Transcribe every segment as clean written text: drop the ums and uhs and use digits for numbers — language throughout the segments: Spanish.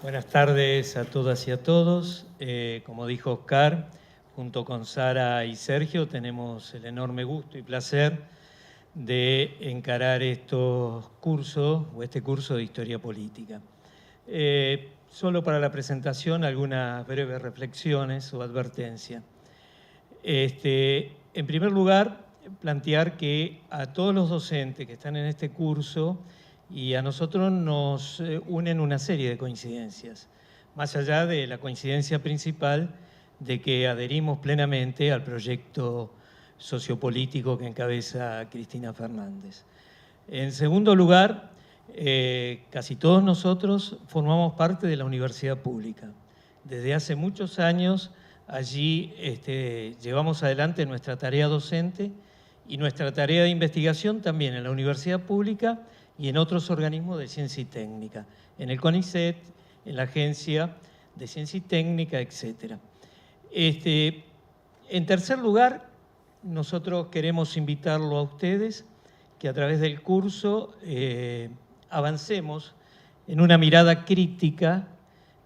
Buenas tardes a todas y a todos. Como dijo Oscar, junto con Sara y Sergio tenemos el enorme gusto y placer de encarar estos cursos o este curso de Historia Política. Solo para la presentación algunas breves reflexiones o advertencias. En primer lugar, plantear que a todos los docentes que están en este curso y a nosotros nos unen una serie de coincidencias, más allá de la coincidencia principal de que adherimos plenamente al proyecto sociopolítico que encabeza Cristina Fernández. En segundo lugar, casi todos nosotros formamos parte de la universidad pública. Desde hace muchos años allí llevamos adelante nuestra tarea docente y nuestra tarea de investigación también en la universidad pública y en otros organismos de ciencia y técnica, en el CONICET, en la Agencia de Ciencia y Técnica, etc. En tercer lugar, nosotros queremos invitarlo a ustedes que a través del curso avancemos en una mirada crítica,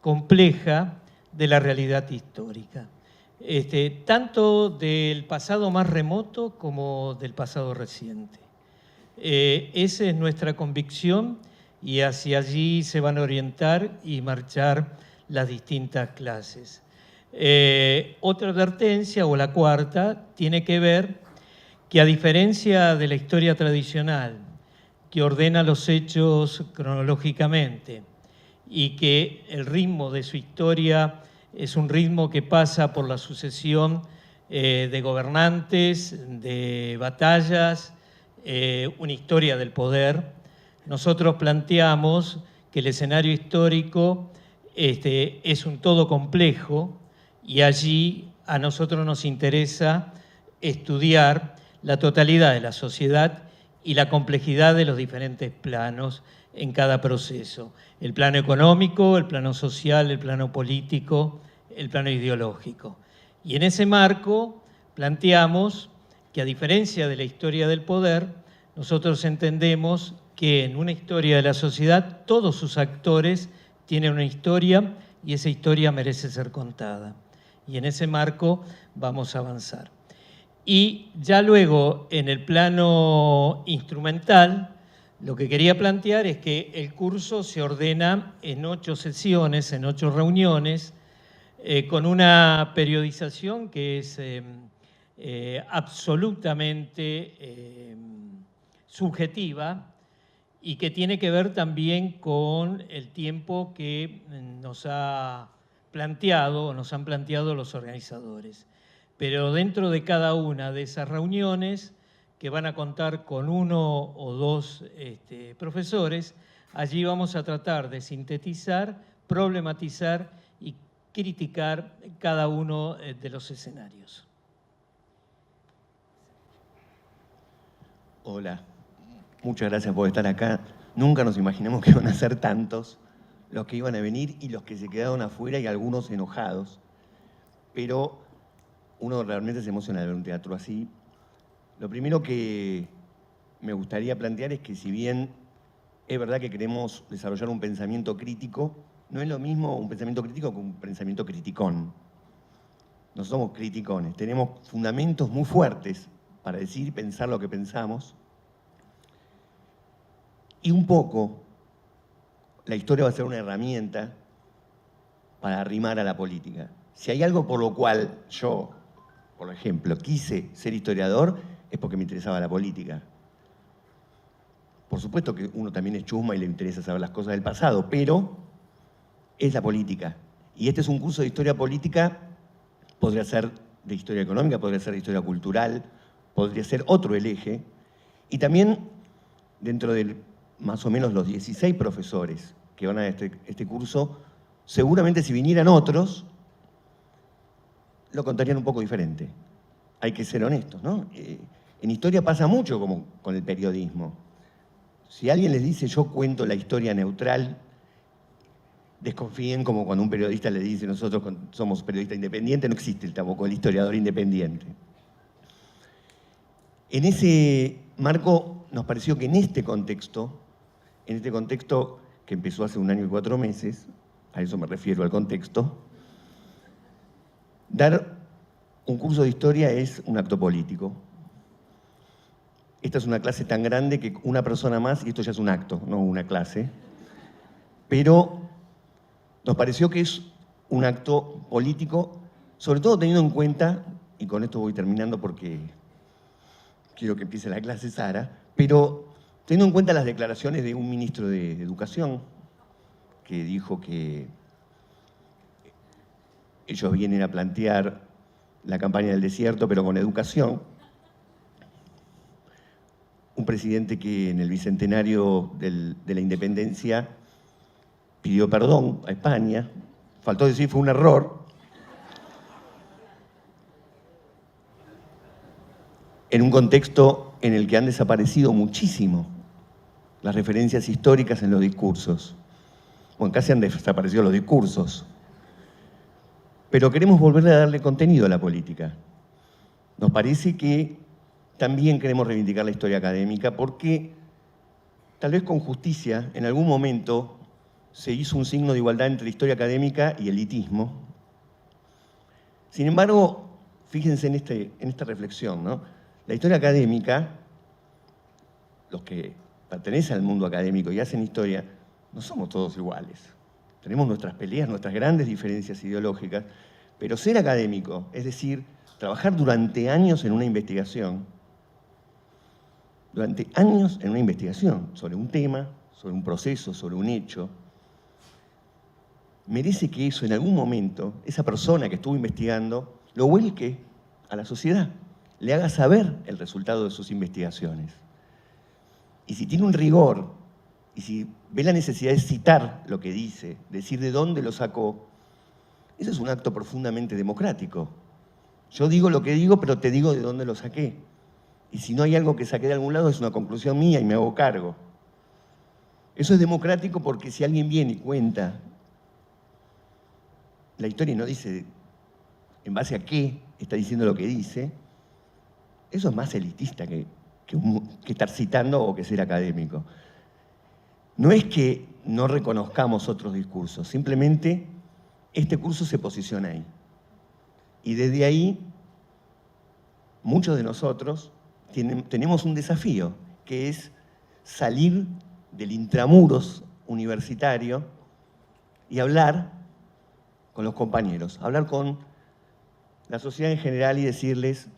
compleja, de la realidad histórica, tanto del pasado más remoto como del pasado reciente. Esa es nuestra convicción y hacia allí se van a orientar y marchar las distintas clases. Otra advertencia, o la cuarta, tiene que ver que a diferencia de la historia tradicional, que ordena los hechos cronológicamente y que el ritmo de su historia es un ritmo que pasa por la sucesión de gobernantes, de batallas, una historia del poder, nosotros planteamos que el escenario histórico es un todo complejo y allí a nosotros nos interesa estudiar la totalidad de la sociedad y la complejidad de los diferentes planos en cada proceso. El plano económico, el plano social, el plano político, el plano ideológico. Y en ese marco planteamos que, a diferencia de la historia del poder, nosotros entendemos que en una historia de la sociedad todos sus actores tienen una historia y esa historia merece ser contada. Y en ese marco vamos a avanzar. Y ya luego, en el plano instrumental, lo que quería plantear es que el curso se ordena en 8 sesiones, en 8 reuniones, con una periodización que es absolutamente subjetiva y que tiene que ver también con el tiempo que nos han planteado los organizadores. Pero dentro de cada una de esas reuniones, que van a contar con 1 o 2 profesores, allí vamos a tratar de sintetizar, problematizar y criticar cada uno de los escenarios. Hola, muchas gracias por estar acá. Nunca nos imaginamos que iban a ser tantos los que iban a venir y los que se quedaron afuera y algunos enojados. Pero uno realmente se emociona de ver un teatro así. Lo primero que me gustaría plantear es que, si bien es verdad que queremos desarrollar un pensamiento crítico, no es lo mismo un pensamiento crítico que un pensamiento criticón. No somos criticones, tenemos fundamentos muy fuertes para decir y pensar lo que pensamos. Y un poco, la historia va a ser una herramienta para arrimar a la política. Si hay algo por lo cual yo, por ejemplo, quise ser historiador, es porque me interesaba la política. Por supuesto que uno también es chusma y le interesa saber las cosas del pasado, pero es la política. Y este es un curso de historia política, podría ser de historia económica, podría ser de historia cultural, podría ser otro el eje. Y también, dentro de más o menos los 16 profesores que van a este curso, seguramente si vinieran otros, lo contarían un poco diferente. Hay que ser honestos, ¿no? En historia pasa mucho como con el periodismo. Si alguien les dice yo cuento la historia neutral, desconfíen, como cuando un periodista le dice nosotros somos periodistas independientes, no existe tampoco el historiador independiente. En ese marco nos pareció que en este contexto que empezó hace 1 año y 4 meses, a eso me refiero, al contexto, dar un curso de historia es un acto político. Esta es una clase tan grande que una persona más, y esto ya es un acto, no una clase, pero nos pareció que es un acto político, sobre todo teniendo en cuenta, y con esto voy terminando porque quiero que empiece la clase Sara, pero teniendo en cuenta las declaraciones de un ministro de Educación, que dijo que ellos vienen a plantear la campaña del desierto, pero con educación. Un presidente que en el bicentenario de la independencia pidió perdón a España, faltó decir fue un error, en un contexto en el que han desaparecido muchísimo las referencias históricas en los discursos. Bueno, casi han desaparecido los discursos. Pero queremos volver a darle contenido a la política. Nos parece que también queremos reivindicar la historia académica porque, tal vez con justicia, en algún momento se hizo un signo de igualdad entre la historia académica y el elitismo. Sin embargo, fíjense en esta reflexión, ¿no? La historia académica, los que pertenecen al mundo académico y hacen historia, no somos todos iguales. Tenemos nuestras peleas, nuestras grandes diferencias ideológicas, pero ser académico, es decir, trabajar durante años en una investigación, sobre un tema, sobre un proceso, sobre un hecho, merece que eso en algún momento, esa persona que estuvo investigando, lo vuelque a la sociedad, le haga saber el resultado de sus investigaciones. Y si tiene un rigor, y si ve la necesidad de citar lo que dice, decir de dónde lo sacó, eso es un acto profundamente democrático. Yo digo lo que digo, pero te digo de dónde lo saqué. Y si no hay algo que saqué de algún lado, es una conclusión mía y me hago cargo. Eso es democrático porque si alguien viene y cuenta la historia y no dice en base a qué está diciendo lo que dice, eso es más elitista que estar citando o que ser académico. No es que no reconozcamos otros discursos, simplemente este curso se posiciona ahí. Y desde ahí, muchos de nosotros tenemos un desafío, que es salir del intramuros universitario y hablar con los compañeros, hablar con la sociedad en general y decirles,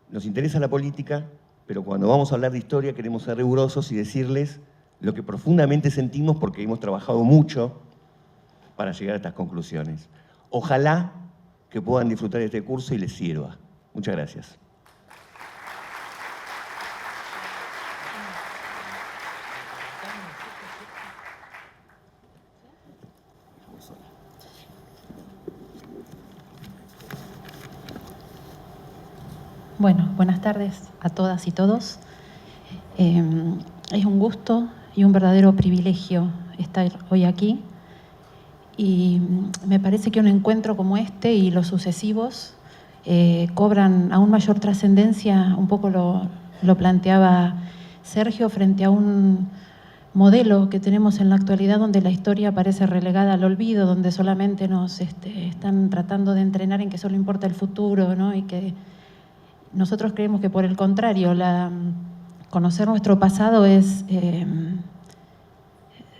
nos interesa la política, pero cuando vamos a hablar de historia queremos ser rigurosos y decirles lo que profundamente sentimos porque hemos trabajado mucho para llegar a estas conclusiones. Ojalá que puedan disfrutar de este curso y les sirva. Muchas gracias. Bueno, buenas tardes a todas y todos. Es un gusto y un verdadero privilegio estar hoy aquí. Y me parece que un encuentro como este y los sucesivos cobran aún mayor trascendencia, un poco lo planteaba Sergio, frente a un modelo que tenemos en la actualidad donde la historia parece relegada al olvido, donde solamente nos están tratando de entrenar en que solo importa el futuro, ¿no? Y que nosotros creemos que por el contrario, conocer nuestro pasado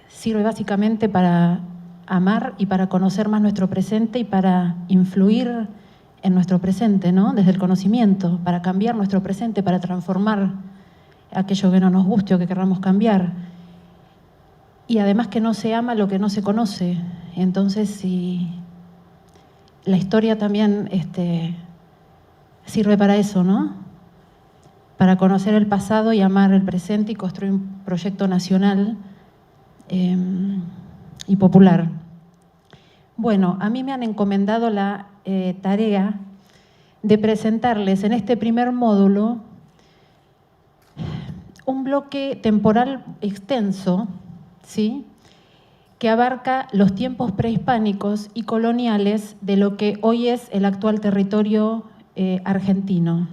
sirve básicamente para amar y para conocer más nuestro presente y para influir en nuestro presente, ¿no? Desde el conocimiento, para cambiar nuestro presente, para transformar aquello que no nos guste o que queramos cambiar. Y además que no se ama lo que no se conoce. Entonces, si la historia también sirve para eso, ¿no? Para conocer el pasado y amar el presente y construir un proyecto nacional y popular. Bueno, a mí me han encomendado la tarea de presentarles en este primer módulo un bloque temporal extenso, ¿sí?, que abarca los tiempos prehispánicos y coloniales de lo que hoy es el actual territorio argentino,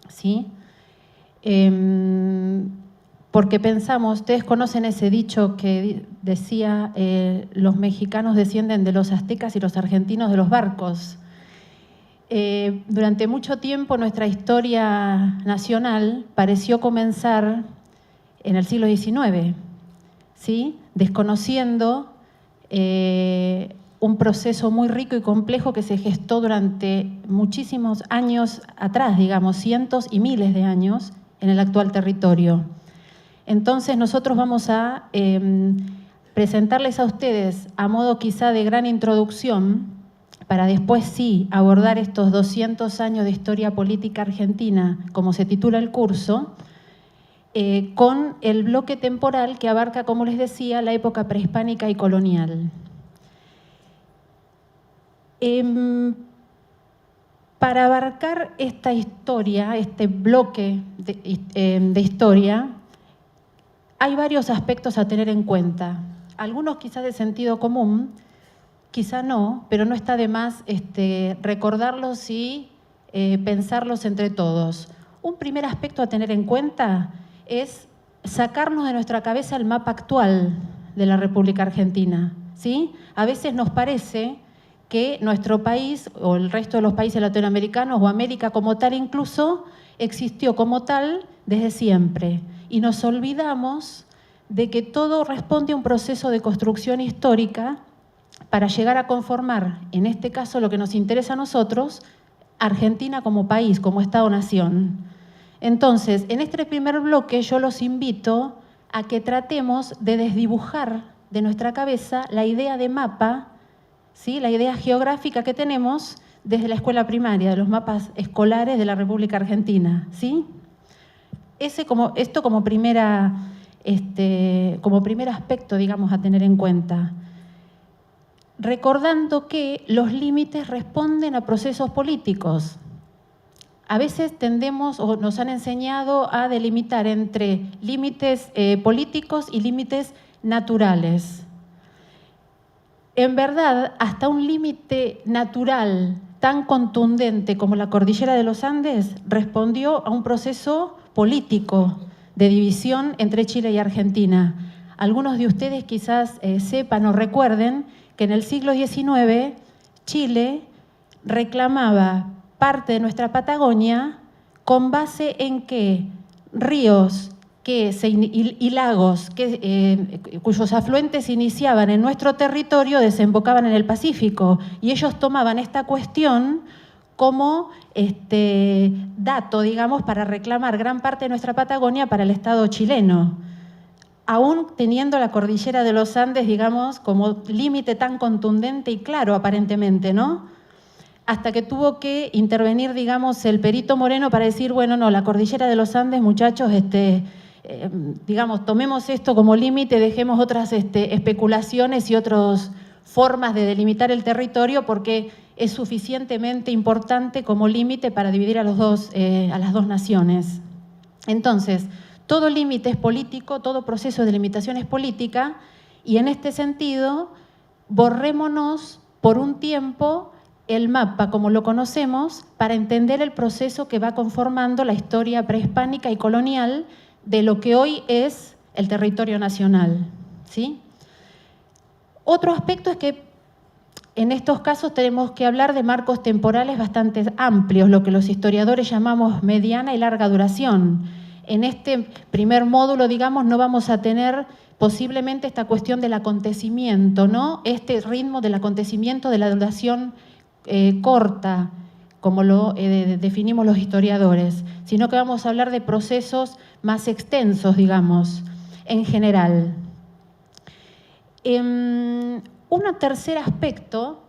¿sí? porque pensamos, ustedes conocen ese dicho que decía, los mexicanos descienden de los aztecas y los argentinos de los barcos. Durante mucho tiempo nuestra historia nacional pareció comenzar en el siglo XIX, ¿sí? Desconociendo un proceso muy rico y complejo que se gestó durante muchísimos años atrás, digamos, cientos y miles de años en el actual territorio. Entonces nosotros vamos a presentarles a ustedes, a modo quizá de gran introducción, para después sí abordar estos 200 años de historia política argentina, como se titula el curso, con el bloque temporal que abarca, como les decía, la época prehispánica y colonial. Para abarcar esta historia, este bloque de historia, hay varios aspectos a tener en cuenta. Algunos quizás de sentido común, quizá no, pero no está de más recordarlos y pensarlos entre todos. Un primer aspecto a tener en cuenta es sacarnos de nuestra cabeza el mapa actual de la República Argentina, ¿sí? A veces nos parece que nuestro país o el resto de los países latinoamericanos o América como tal incluso existió como tal desde siempre. Y nos olvidamos de que todo responde a un proceso de construcción histórica para llegar a conformar, en este caso lo que nos interesa a nosotros, Argentina como país, como Estado-nación. Entonces, en este primer bloque yo los invito a que tratemos de desdibujar de nuestra cabeza la idea de mapa, ¿sí? La idea geográfica que tenemos desde la escuela primaria, de los mapas escolares de la República Argentina, ¿sí? Esto como primer aspecto, digamos, a tener en cuenta. Recordando que los límites responden a procesos políticos. A veces tendemos o nos han enseñado a delimitar entre límites políticos y límites naturales. En verdad, hasta un límite natural tan contundente como la cordillera de los Andes respondió a un proceso político de división entre Chile y Argentina. Algunos de ustedes quizás sepan o recuerden que en el siglo XIX Chile reclamaba parte de nuestra Patagonia con base en que ríos y lagos cuyos afluentes se iniciaban en nuestro territorio desembocaban en el Pacífico, y ellos tomaban esta cuestión como dato, digamos, para reclamar gran parte de nuestra Patagonia para el Estado chileno, aún teniendo la cordillera de los Andes, digamos, como límite tan contundente y claro aparentemente, ¿no? Hasta que tuvo que intervenir, digamos, el Perito Moreno para decir, bueno, no, la cordillera de los Andes, muchachos, digamos, tomemos esto como límite, dejemos otras especulaciones y otras formas de delimitar el territorio porque es suficientemente importante como límite para dividir a las dos naciones. Entonces, todo límite es político, todo proceso de delimitación es política, y en este sentido, borrémonos por un tiempo el mapa como lo conocemos para entender el proceso que va conformando la historia prehispánica y colonial de lo que hoy es el territorio nacional, ¿sí? Otro aspecto es que en estos casos tenemos que hablar de marcos temporales bastante amplios, lo que los historiadores llamamos mediana y larga duración. En este primer módulo, digamos, no vamos a tener posiblemente esta cuestión del acontecimiento, ¿no? Este ritmo del acontecimiento de la duración corta, como lo definimos los historiadores, sino que vamos a hablar de procesos más extensos, digamos, en general. Un tercer aspecto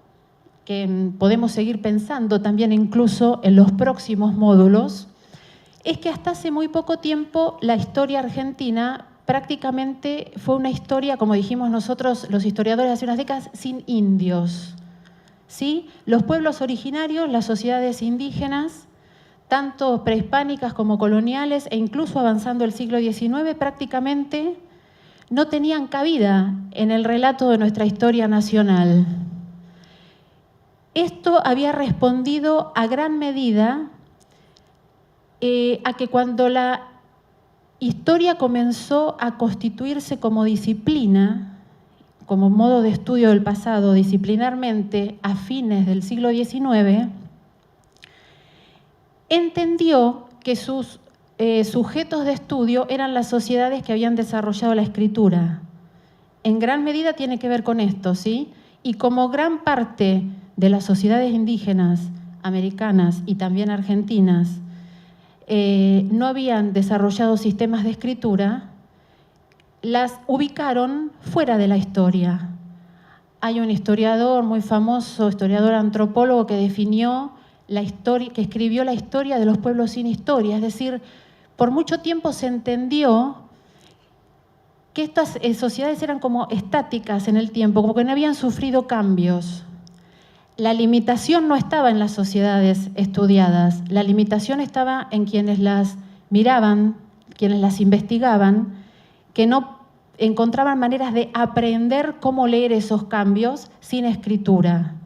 que podemos seguir pensando también incluso en los próximos módulos es que hasta hace muy poco tiempo la historia argentina prácticamente fue una historia, como dijimos nosotros, los historiadores hace unas décadas, sin indios, ¿sí? Los pueblos originarios, las sociedades indígenas, tanto prehispánicas como coloniales, e incluso avanzando el siglo XIX, prácticamente no tenían cabida en el relato de nuestra historia nacional. Esto había respondido a gran medida a que cuando la historia comenzó a constituirse como disciplina, como modo de estudio del pasado, disciplinarmente, a fines del siglo XIX, entendió que sus sujetos de estudio eran las sociedades que habían desarrollado la escritura. En gran medida tiene que ver con esto, ¿sí? Y como gran parte de las sociedades indígenas americanas y también argentinas no habían desarrollado sistemas de escritura, las ubicaron fuera de la historia. Hay un historiador muy famoso, historiador antropólogo, que definió la historia, que escribió la historia de los pueblos sin historia. Es decir, por mucho tiempo se entendió que estas sociedades eran como estáticas en el tiempo, como que no habían sufrido cambios. La limitación no estaba en las sociedades estudiadas, la limitación estaba en quienes las miraban, quienes las investigaban, que no encontraban maneras de aprender cómo leer esos cambios sin escritura.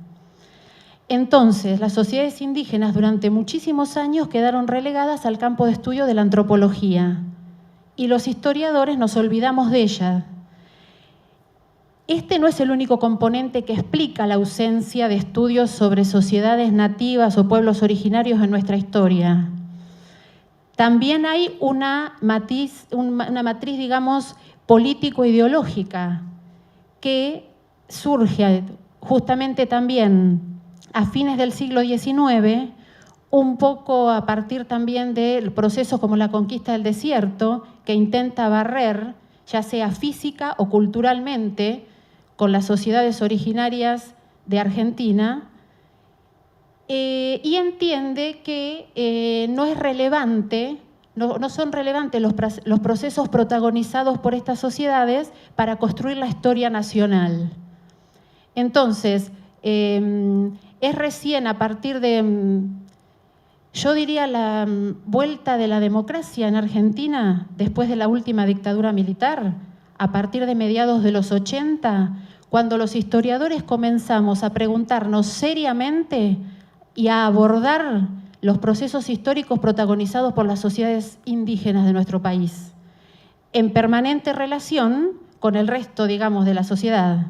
Entonces, las sociedades indígenas durante muchísimos años quedaron relegadas al campo de estudio de la antropología y los historiadores nos olvidamos de ellas. Este no es el único componente que explica la ausencia de estudios sobre sociedades nativas o pueblos originarios en nuestra historia. También hay una matriz, digamos, político-ideológica que surge justamente también a fines del siglo XIX, un poco a partir también de procesos como la conquista del desierto, que intenta barrer, ya sea física o culturalmente, con las sociedades originarias de Argentina, y entiende que no es relevante, no son relevantes los procesos protagonizados por estas sociedades para construir la historia nacional. Entonces, es recién a partir de, yo diría, la vuelta de la democracia en Argentina, después de la última dictadura militar, a partir de mediados de los 80, cuando los historiadores comenzamos a preguntarnos seriamente y a abordar los procesos históricos protagonizados por las sociedades indígenas de nuestro país, en permanente relación con el resto, digamos, de la sociedad.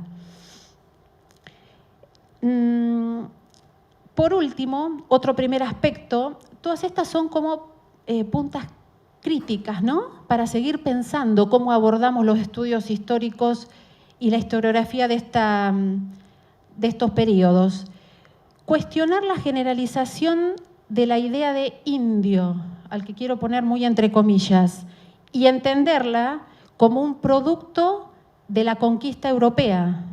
Por último, otro primer aspecto, todas estas son como puntas críticas, ¿no? Para seguir pensando cómo abordamos los estudios históricos y la historiografía de estos periodos. Cuestionar la generalización de la idea de indio, al que quiero poner muy entre comillas, y entenderla como un producto de la conquista europea.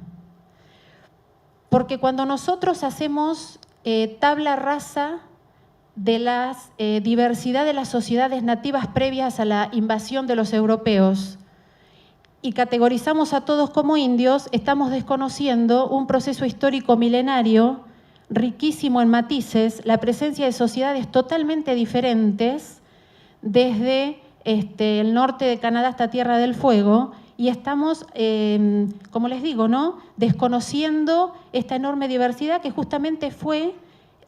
Porque cuando nosotros hacemos tabla rasa de la diversidad de las sociedades nativas previas a la invasión de los europeos y categorizamos a todos como indios, estamos desconociendo un proceso histórico milenario riquísimo en matices, la presencia de sociedades totalmente diferentes desde el norte de Canadá hasta Tierra del Fuego, y estamos, como les digo, ¿no?, desconociendo esta enorme diversidad que justamente fue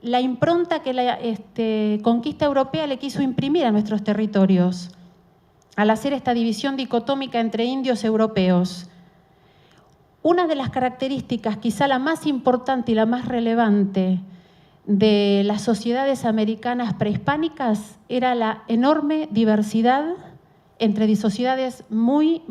la impronta que la conquista europea le quiso imprimir a nuestros territorios al hacer esta división dicotómica entre indios y europeos. Una de las características, quizá la más importante y la más relevante de las sociedades americanas prehispánicas, era la enorme diversidad entre sociedades muy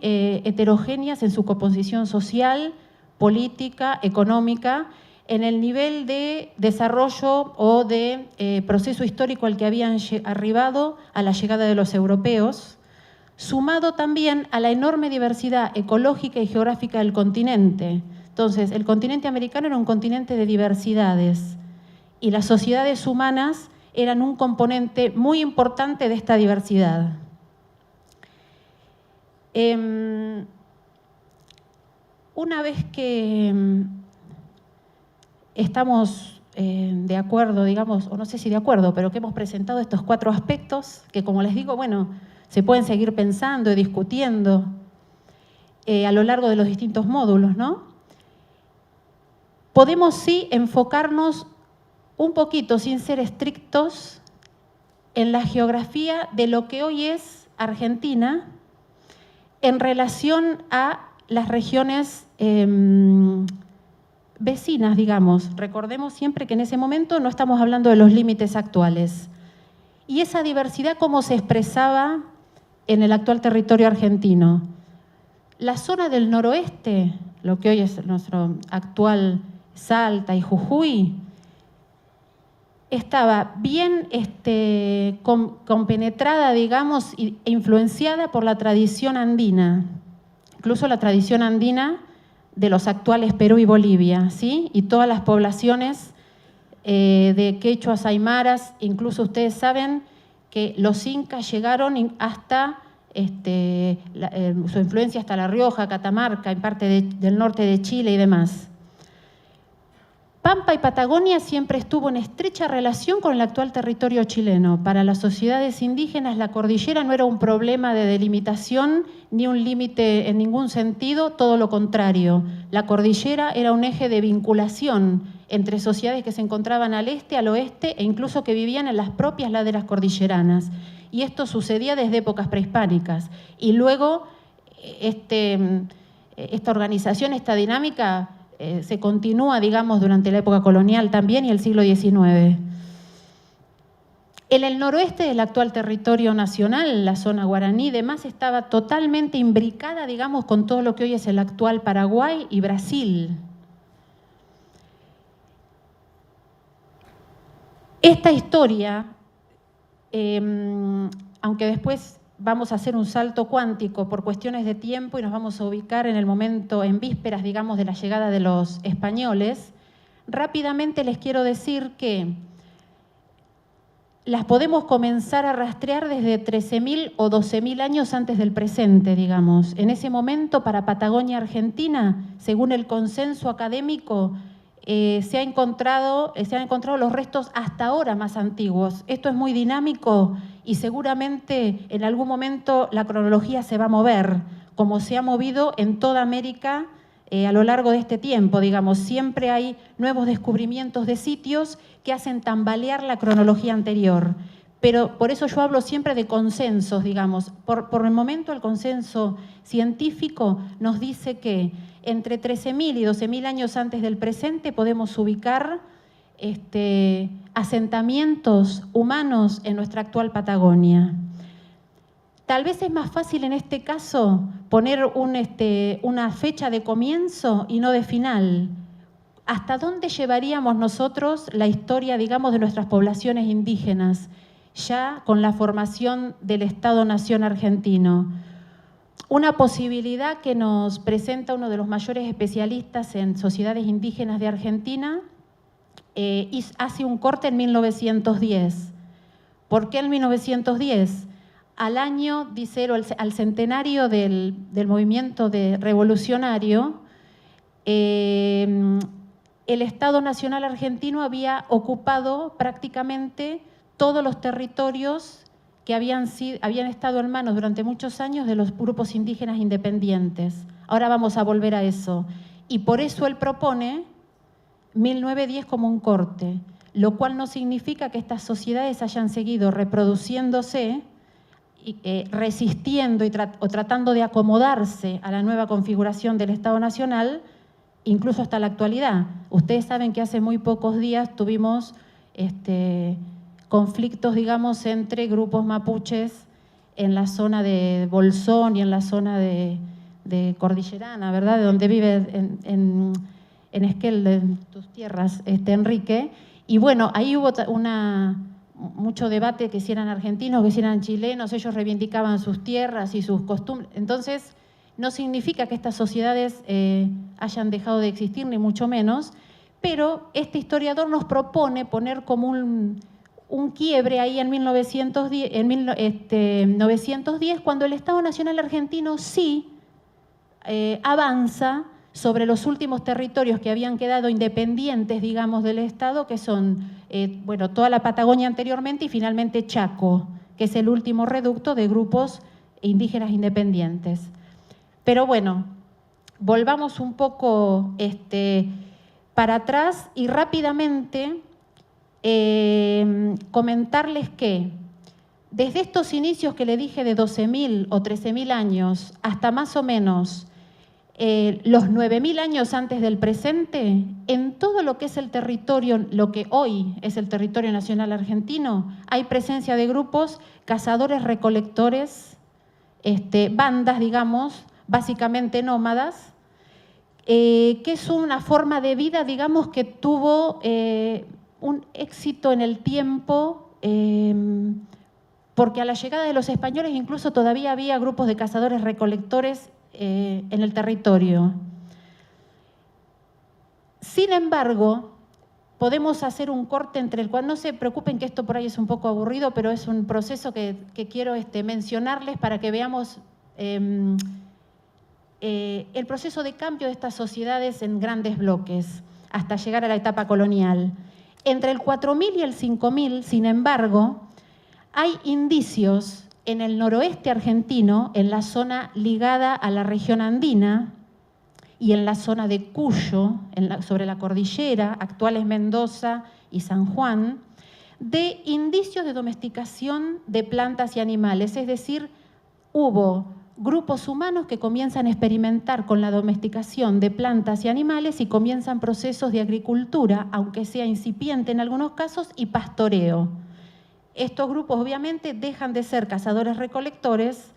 heterogéneas en su composición social, política, económica, en el nivel de desarrollo o de proceso histórico al que habían arribado a la llegada de los europeos, sumado también a la enorme diversidad ecológica y geográfica del continente. Entonces, el continente americano era un continente de diversidades y las sociedades humanas eran un componente muy importante de esta diversidad. Una vez que estamos de acuerdo, digamos, o no sé si de acuerdo, pero que hemos presentado estos 4 aspectos que, como les digo, bueno, se pueden seguir pensando y discutiendo a lo largo de los distintos módulos, ¿no? Podemos sí enfocarnos un poquito, sin ser estrictos, en la geografía de lo que hoy es argentina en relación a las regiones vecinas, digamos. Recordemos siempre que en ese momento no estamos hablando de los límites actuales. Y esa diversidad, ¿cómo se expresaba en el actual territorio argentino? La zona del noroeste, lo que hoy es nuestro actual Salta y Jujuy, estaba bien compenetrada, digamos, e influenciada por la tradición andina, incluso la tradición andina de los actuales Perú y Bolivia, ¿sí? Y todas las poblaciones de quechuas, aymaras, incluso ustedes saben que los incas llegaron hasta, su influencia hasta La Rioja, Catamarca, en parte del norte de Chile y demás. Pampa y Patagonia siempre estuvo en estrecha relación con el actual territorio chileno. Para las sociedades indígenas, la cordillera no era un problema de delimitación ni un límite en ningún sentido, todo lo contrario. La cordillera era un eje de vinculación entre sociedades que se encontraban al este, al oeste e incluso que vivían en las propias laderas cordilleranas. Y esto sucedía desde épocas prehispánicas. Y luego esta organización, esta dinámica, se continúa, digamos, durante la época colonial también y el siglo XIX. En el noroeste del actual territorio nacional, la zona guaraní y demás, estaba totalmente imbricada, digamos, con todo lo que hoy es el actual Paraguay y Brasil. Esta historia, aunque después vamos a hacer un salto cuántico por cuestiones de tiempo y nos vamos a ubicar en el momento, en vísperas, digamos, de la llegada de los españoles, rápidamente les quiero decir que las podemos comenzar a rastrear desde 13.000 o 12.000 años antes del presente, digamos. En ese momento, para Patagonia Argentina, según el consenso académico, se han encontrado los restos hasta ahora más antiguos. Esto es muy dinámico y seguramente en algún momento la cronología se va a mover, como se ha movido en toda América a lo largo de este tiempo, digamos. Siempre hay nuevos descubrimientos de sitios que hacen tambalear la cronología anterior. Pero por eso yo hablo siempre de consensos, digamos. Por el momento el consenso científico nos dice que entre 13.000 y 12.000 años antes del presente podemos ubicar asentamientos humanos en nuestra actual Patagonia. Tal vez es más fácil en este caso poner una fecha de comienzo y no de final. ¿Hasta dónde llevaríamos nosotros la historia, digamos, de nuestras poblaciones indígenas, ya con la formación del Estado-Nación argentino? Una posibilidad que nos presenta uno de los mayores especialistas en sociedades indígenas de Argentina hace un corte en 1910. ¿Por qué en 1910? Al año, dice, al centenario del movimiento revolucionario, el Estado Nacional argentino había ocupado prácticamente todos los territorios que habían estado en manos durante muchos años de los grupos indígenas independientes. Ahora vamos a volver a eso. Y por eso él propone 1910 como un corte, lo cual no significa que estas sociedades hayan seguido reproduciéndose, resistiendo o tratando de acomodarse a la nueva configuración del Estado Nacional, incluso hasta la actualidad. Ustedes saben que hace muy pocos días tuvimos conflictos, digamos, entre grupos mapuches en la zona de Bolsón y en la zona de Cordillerana, ¿verdad? De donde vive en Esquel, de tus tierras, Enrique. Y bueno, ahí hubo mucho debate, que si eran argentinos, que si eran chilenos, ellos reivindicaban sus tierras y sus costumbres. Entonces, no significa que estas sociedades hayan dejado de existir, ni mucho menos, pero este historiador nos propone poner como un quiebre ahí en 1910, cuando el Estado Nacional argentino sí avanza sobre los últimos territorios que habían quedado independientes, digamos, del Estado, que son, toda la Patagonia anteriormente y finalmente Chaco, que es el último reducto de grupos indígenas independientes. Pero bueno, volvamos un poco para atrás y rápidamente comentarles que desde estos inicios que le dije de 12.000 o 13.000 años hasta más o menos los 9.000 años antes del presente, en todo lo que es el territorio, lo que hoy es el territorio nacional argentino, hay presencia de grupos cazadores-recolectores, bandas, digamos, básicamente nómadas, que es una forma de vida, digamos, que tuvo un éxito en el tiempo, porque a la llegada de los españoles incluso todavía había grupos de cazadores-recolectores en el territorio. Sin embargo, podemos hacer un corte entre el cual, no se preocupen que esto por ahí es un poco aburrido, pero es un proceso que quiero mencionarles para que veamos el proceso de cambio de estas sociedades en grandes bloques, hasta llegar a la etapa colonial. Entre el 4000 y el 5000, sin embargo, hay indicios en el noroeste argentino, en la zona ligada a la región andina y en la zona de Cuyo, sobre la cordillera, actuales Mendoza y San Juan, de indicios de domesticación de plantas y animales. Es decir, hubo grupos humanos que comienzan a experimentar con la domesticación de plantas y animales y comienzan procesos de agricultura, aunque sea incipiente en algunos casos, y pastoreo. Estos grupos obviamente dejan de ser cazadores-recolectores,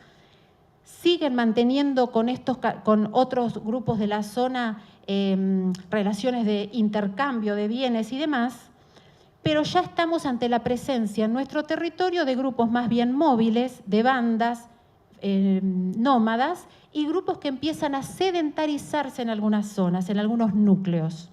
siguen manteniendo con otros grupos de la zona relaciones de intercambio de bienes y demás, pero ya estamos ante la presencia en nuestro territorio de grupos más bien móviles, de bandas nómadas y grupos que empiezan a sedentarizarse en algunas zonas, en algunos núcleos.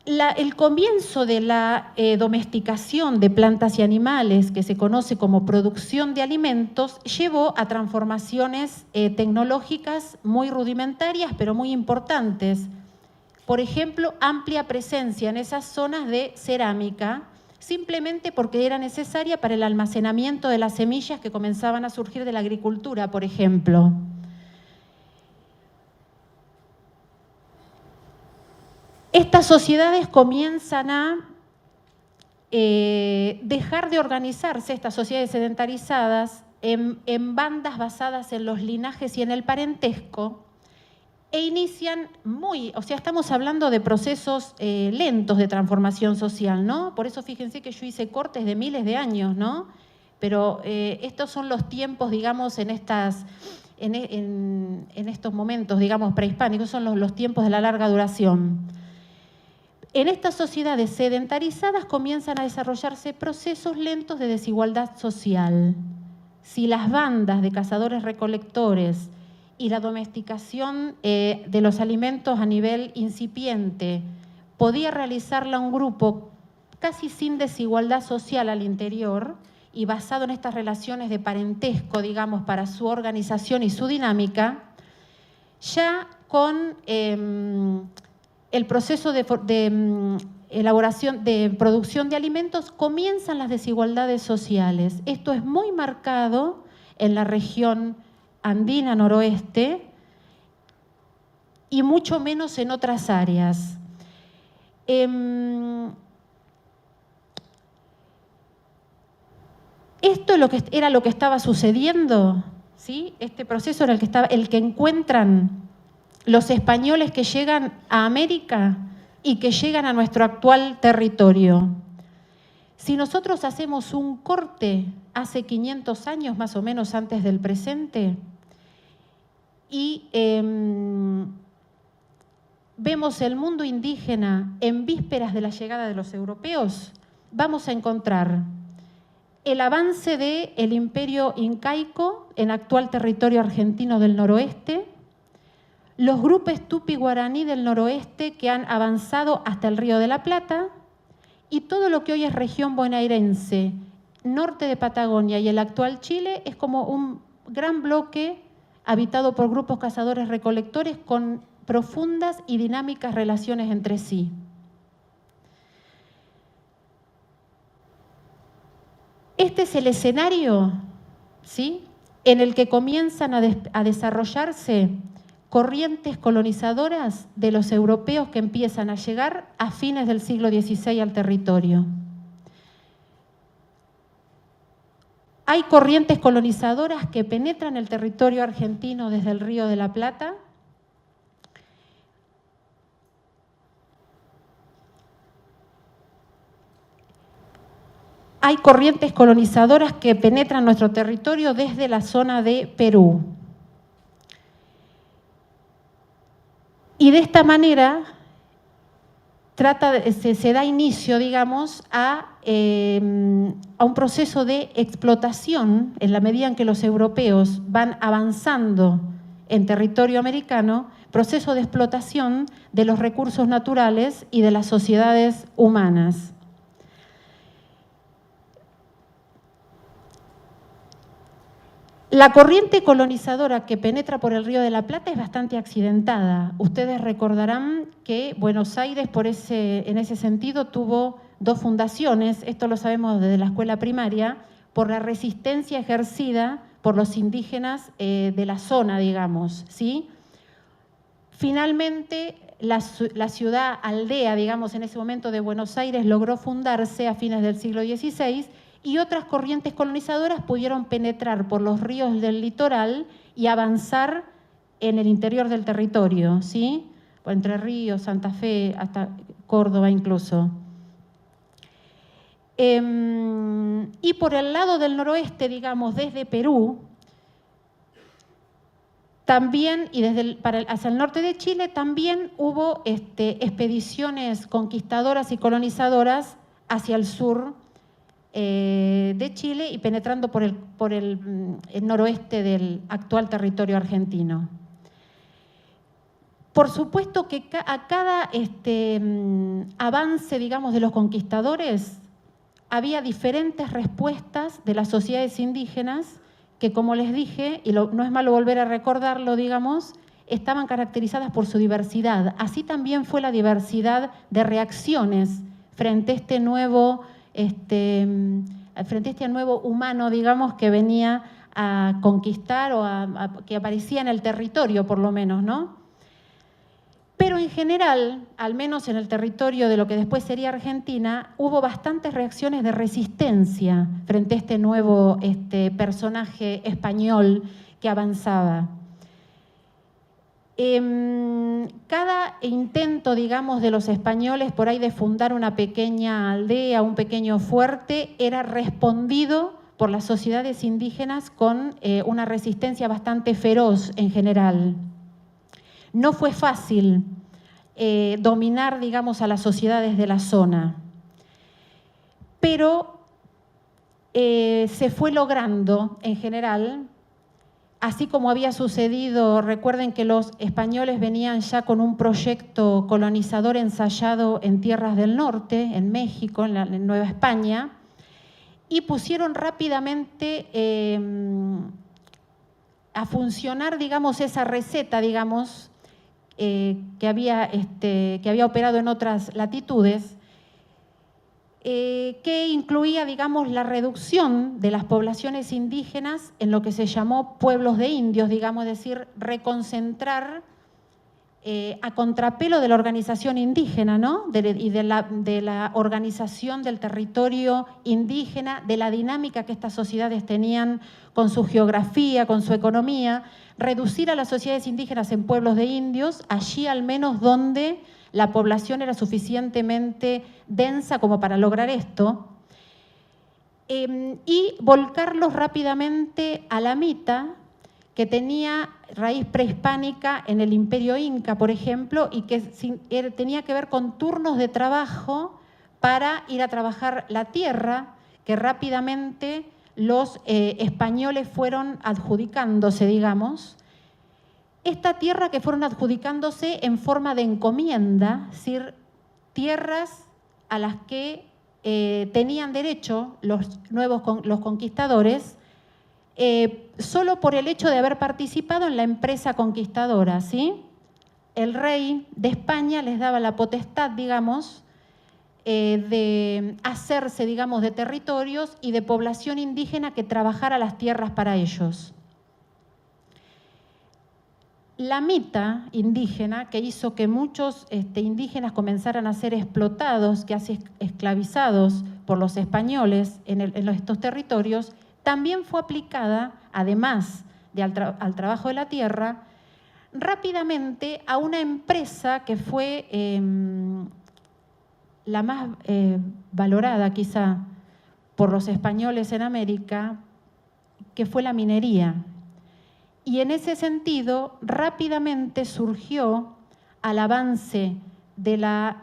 El comienzo de la domesticación de plantas y animales, que se conoce como producción de alimentos, llevó a transformaciones tecnológicas muy rudimentarias, pero muy importantes. Por ejemplo, amplia presencia en esas zonas de cerámica, simplemente porque era necesaria para el almacenamiento de las semillas que comenzaban a surgir de la agricultura, por ejemplo. Estas sociedades comienzan a dejar de organizarse, estas sociedades sedentarizadas, en bandas basadas en los linajes y en el parentesco, e inician estamos hablando de procesos lentos de transformación social, ¿no? Por eso fíjense que yo hice cortes de miles de años, ¿no? Pero estos son los tiempos, digamos, en estos momentos, digamos, prehispánicos, son los tiempos de la larga duración. En estas sociedades sedentarizadas comienzan a desarrollarse procesos lentos de desigualdad social. Si las bandas de cazadores-recolectores y la domesticación de los alimentos a nivel incipiente podía realizarla un grupo casi sin desigualdad social al interior y basado en estas relaciones de parentesco, digamos, para su organización y su dinámica, ya con el proceso de elaboración, de producción de alimentos, comienzan las desigualdades sociales. Esto es muy marcado en la región andina noroeste y mucho menos en otras áreas. Esto era lo que estaba sucediendo, ¿sí? Este proceso era el que encuentran los españoles que llegan a América y que llegan a nuestro actual territorio. Si nosotros hacemos un corte hace 500 años más o menos antes del presente y vemos el mundo indígena en vísperas de la llegada de los europeos, vamos a encontrar el avance del imperio incaico en actual territorio argentino del noroeste, los grupos tupi-guaraní del noroeste que han avanzado hasta el Río de la Plata y todo lo que hoy es región bonaerense, norte de Patagonia y el actual Chile es como un gran bloque habitado por grupos cazadores-recolectores con profundas y dinámicas relaciones entre sí. Este es el escenario, ¿sí?, en el que comienzan a desarrollarse corrientes colonizadoras de los europeos que empiezan a llegar a fines del siglo XVI al territorio. Hay corrientes colonizadoras que penetran el territorio argentino desde el Río de la Plata. Hay corrientes colonizadoras que penetran nuestro territorio desde la zona de Perú. Y de esta manera se da inicio, digamos, a un proceso de explotación en la medida en que los europeos van avanzando en territorio americano, proceso de explotación de los recursos naturales y de las sociedades humanas. La corriente colonizadora que penetra por el Río de la Plata es bastante accidentada. Ustedes recordarán que Buenos Aires, en ese sentido, tuvo dos fundaciones, esto lo sabemos desde la escuela primaria, por la resistencia ejercida por los indígenas de la zona, digamos, ¿sí? Finalmente, la ciudad aldea, digamos, en ese momento de Buenos Aires logró fundarse a fines del siglo XVI, y otras corrientes colonizadoras pudieron penetrar por los ríos del litoral y avanzar en el interior del territorio, ¿sí? Entre Ríos, Santa Fe, hasta Córdoba incluso. Y por el lado del noroeste, digamos, desde Perú, también, y hacia el norte de Chile, también hubo expediciones conquistadoras y colonizadoras hacia el sur de Chile y penetrando por el noroeste del actual territorio argentino. Por supuesto que a cada avance, digamos, de los conquistadores, había diferentes respuestas de las sociedades indígenas que, como les dije, y no es malo volver a recordarlo, digamos, estaban caracterizadas por su diversidad. Así también fue la diversidad de reacciones frente a este nuevo humano, digamos, que venía a conquistar o que aparecía en el territorio, por lo menos, ¿no? Pero en general, al menos en el territorio de lo que después sería Argentina, hubo bastantes reacciones de resistencia frente a este nuevo personaje español que avanzaba. Cada intento, digamos, de los españoles por ahí de fundar una pequeña aldea, un pequeño fuerte, era respondido por las sociedades indígenas con una resistencia bastante feroz en general. No fue fácil dominar, digamos, a las sociedades de la zona, pero se fue logrando en general. Así como había sucedido, recuerden que los españoles venían ya con un proyecto colonizador ensayado en tierras del norte, en México, en Nueva España, y pusieron rápidamente a funcionar, digamos, esa receta, digamos, que había operado en otras latitudes, que incluía, digamos, la reducción de las poblaciones indígenas en lo que se llamó pueblos de indios, digamos, es decir, reconcentrar a contrapelo de la organización indígena, ¿no? Y de la organización del territorio indígena, de la dinámica que estas sociedades tenían con su geografía, con su economía, reducir a las sociedades indígenas en pueblos de indios, allí al menos donde la población era suficientemente densa como para lograr esto, y volcarlos rápidamente a la mita, que tenía raíz prehispánica en el Imperio Inca, por ejemplo, y que tenía que ver con turnos de trabajo para ir a trabajar la tierra, que rápidamente los españoles fueron adjudicándose, digamos. Esta tierra que fueron adjudicándose en forma de encomienda, es decir, tierras a las que tenían derecho los conquistadores, solo por el hecho de haber participado en la empresa conquistadora, ¿sí? El rey de España les daba la potestad, digamos, de hacerse, digamos, de territorios y de población indígena que trabajara las tierras para ellos. La mita indígena, que hizo que muchos indígenas comenzaran a ser explotados, casi esclavizados por los españoles en estos territorios, también fue aplicada, además de al trabajo de la tierra, rápidamente a una empresa que fue la más valorada quizá por los españoles en América, que fue la minería. Y en ese sentido, rápidamente surgió, al avance de la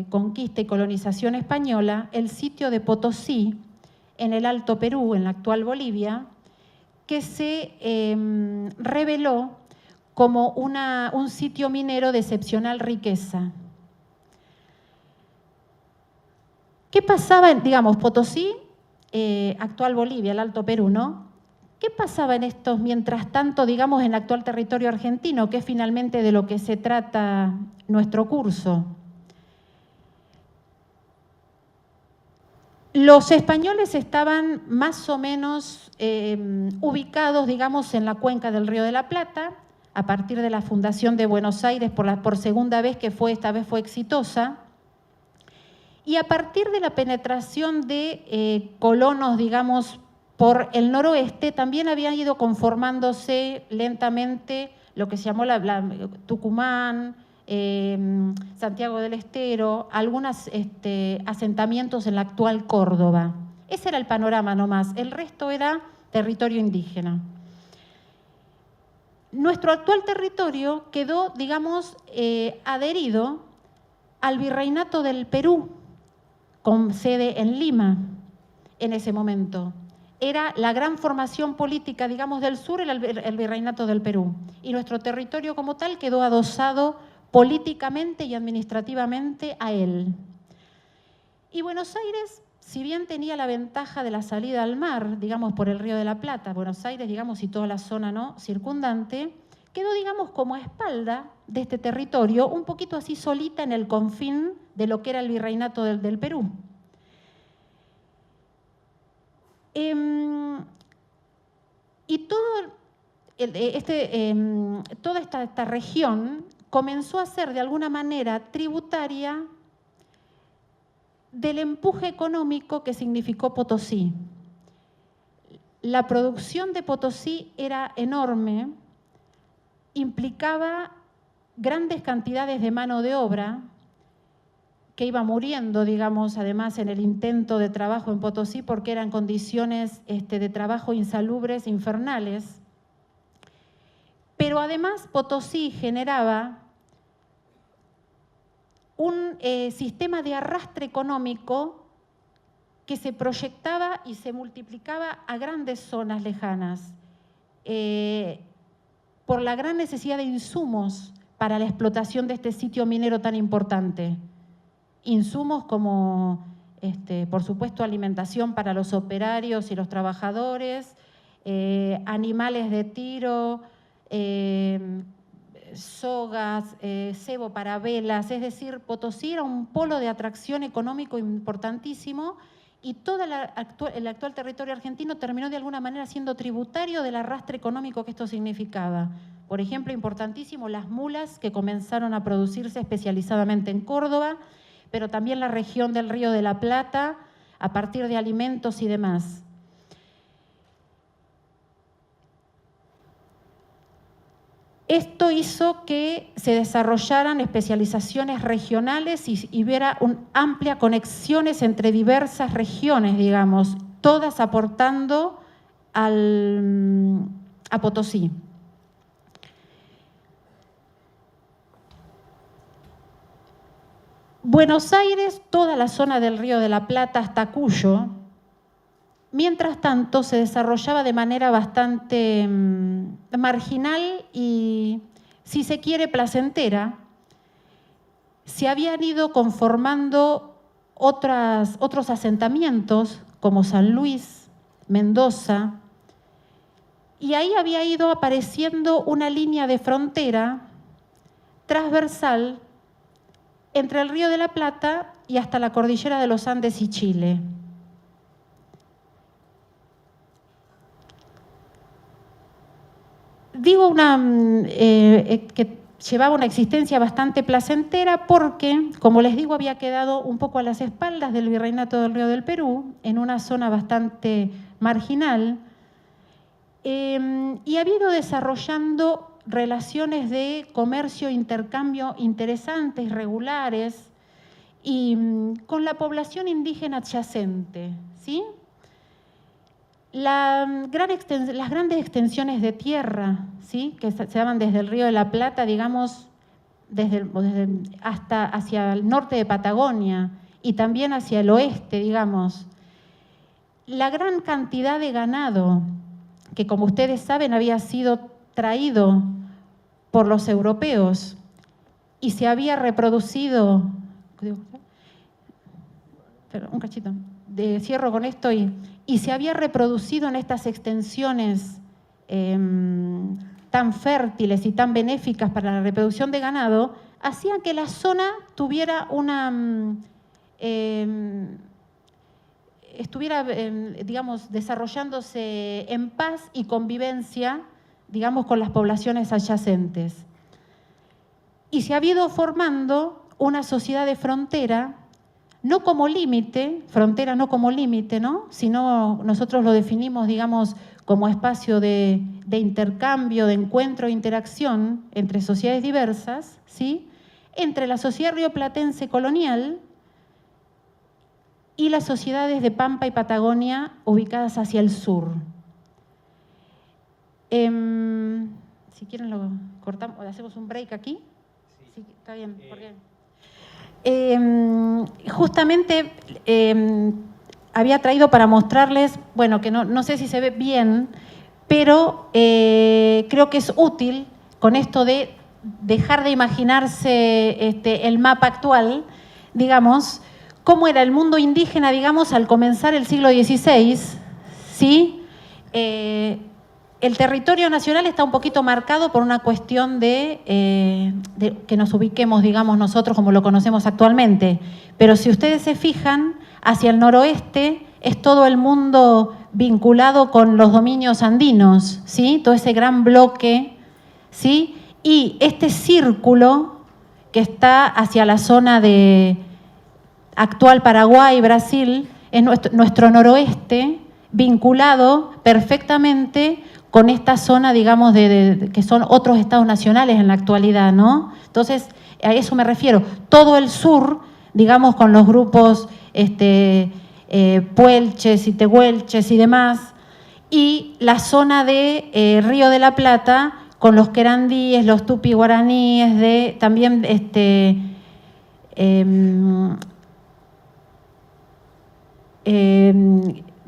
conquista y colonización española, el sitio de Potosí, en el Alto Perú, en la actual Bolivia, que se reveló como un sitio minero de excepcional riqueza. ¿Qué pasaba, digamos, Potosí, actual Bolivia, el Alto Perú, ¿no? ¿Qué pasaba en estos, mientras tanto, digamos, en el actual territorio argentino, que es finalmente de lo que se trata nuestro curso? Los españoles estaban más o menos ubicados, digamos, en la cuenca del Río de la Plata, a partir de la fundación de Buenos Aires por segunda vez, que esta vez fue exitosa, y a partir de la penetración de colonos, digamos, por el noroeste, también habían ido conformándose lentamente lo que se llamó Tucumán, Santiago del Estero, algunos asentamientos en la actual Córdoba. Ese era el panorama nomás, el resto era territorio indígena. Nuestro actual territorio quedó, digamos, adherido al Virreinato del Perú, con sede en Lima en ese momento. Era la gran formación política, digamos, del sur, el Virreinato del Perú. Y nuestro territorio como tal quedó adosado políticamente y administrativamente a él. Y Buenos Aires, si bien tenía la ventaja de la salida al mar, digamos, por el Río de la Plata, Buenos Aires, digamos, y toda la zona, ¿no?, circundante, quedó, digamos, como a espalda de este territorio, un poquito así solita en el confín de lo que era el Virreinato del Perú. Y toda esta región comenzó a ser de alguna manera tributaria del empuje económico que significó Potosí. La producción de Potosí era enorme, implicaba grandes cantidades de mano de obra que iba muriendo, digamos, además en el intento de trabajo en Potosí, porque eran condiciones de trabajo insalubres, infernales. Pero además Potosí generaba un sistema de arrastre económico que se proyectaba y se multiplicaba a grandes zonas lejanas, por la gran necesidad de insumos para la explotación de este sitio minero tan importante. Insumos como, por supuesto, alimentación para los operarios y los trabajadores, animales de tiro, sogas, cebo para velas, es decir, Potosí era un polo de atracción económico importantísimo y todo el actual territorio argentino terminó de alguna manera siendo tributario del arrastre económico que esto significaba. Por ejemplo, importantísimo, las mulas que comenzaron a producirse especializadamente en Córdoba, pero también la región del Río de la Plata, a partir de alimentos y demás. Esto hizo que se desarrollaran especializaciones regionales y hubiera amplias conexiones entre diversas regiones, digamos, todas aportando a Potosí. Buenos Aires, toda la zona del Río de la Plata hasta Cuyo, mientras tanto se desarrollaba de manera bastante marginal y, si se quiere, placentera. Se habían ido conformando otros asentamientos como San Luis, Mendoza, y ahí había ido apareciendo una línea de frontera transversal entre el Río de la Plata y hasta la cordillera de los Andes y Chile. Digo que llevaba una existencia bastante placentera porque, como les digo, había quedado un poco a las espaldas del Virreinato del Río del Perú, en una zona bastante marginal, y había ido desarrollando relaciones de comercio e intercambio interesantes, regulares, y con la población indígena adyacente, ¿sí? Las grandes extensiones de tierra, ¿sí?, que se daban desde el Río de la Plata, digamos, hasta hacia el norte de Patagonia y también hacia el oeste, digamos. La gran cantidad de ganado que, como ustedes saben, había sido traído por los europeos y se había reproducido, pero un cachito, cierro con esto, y se había reproducido en estas extensiones tan fértiles y tan benéficas para la reproducción de ganado, hacían que la zona tuviera estuviera, digamos, desarrollándose en paz y convivencia, digamos, con las poblaciones adyacentes. Y se ha ido formando una sociedad de frontera, no como límite, frontera no como límite, ¿no?, sino nosotros lo definimos, digamos, como espacio de intercambio, de encuentro e interacción entre sociedades diversas, ¿sí?, entre la sociedad rioplatense colonial y las sociedades de Pampa y Patagonia ubicadas hacia el sur. Si quieren lo cortamos, hacemos un break aquí. Sí, está bien. Justamente había traído para mostrarles, bueno, que no sé si se ve bien, pero creo que es útil con esto de dejar de imaginarse el mapa actual, digamos, cómo era el mundo indígena, digamos, al comenzar el siglo XVI, ¿sí? El territorio nacional está un poquito marcado por una cuestión de que nos ubiquemos, digamos, nosotros como lo conocemos actualmente. Pero si ustedes se fijan, hacia el noroeste es todo el mundo vinculado con los dominios andinos, ¿sí? Todo ese gran bloque, ¿sí? Y este círculo que está hacia la zona de actual Paraguay, Brasil, es nuestro noroeste, vinculado perfectamente con esta zona, digamos, que son otros estados nacionales en la actualidad, ¿no? Entonces, a eso me refiero. Todo el sur, digamos, con los grupos puelches y tehuelches y demás, y la zona de Río de la Plata, con los querandíes, los tupi guaraníes, también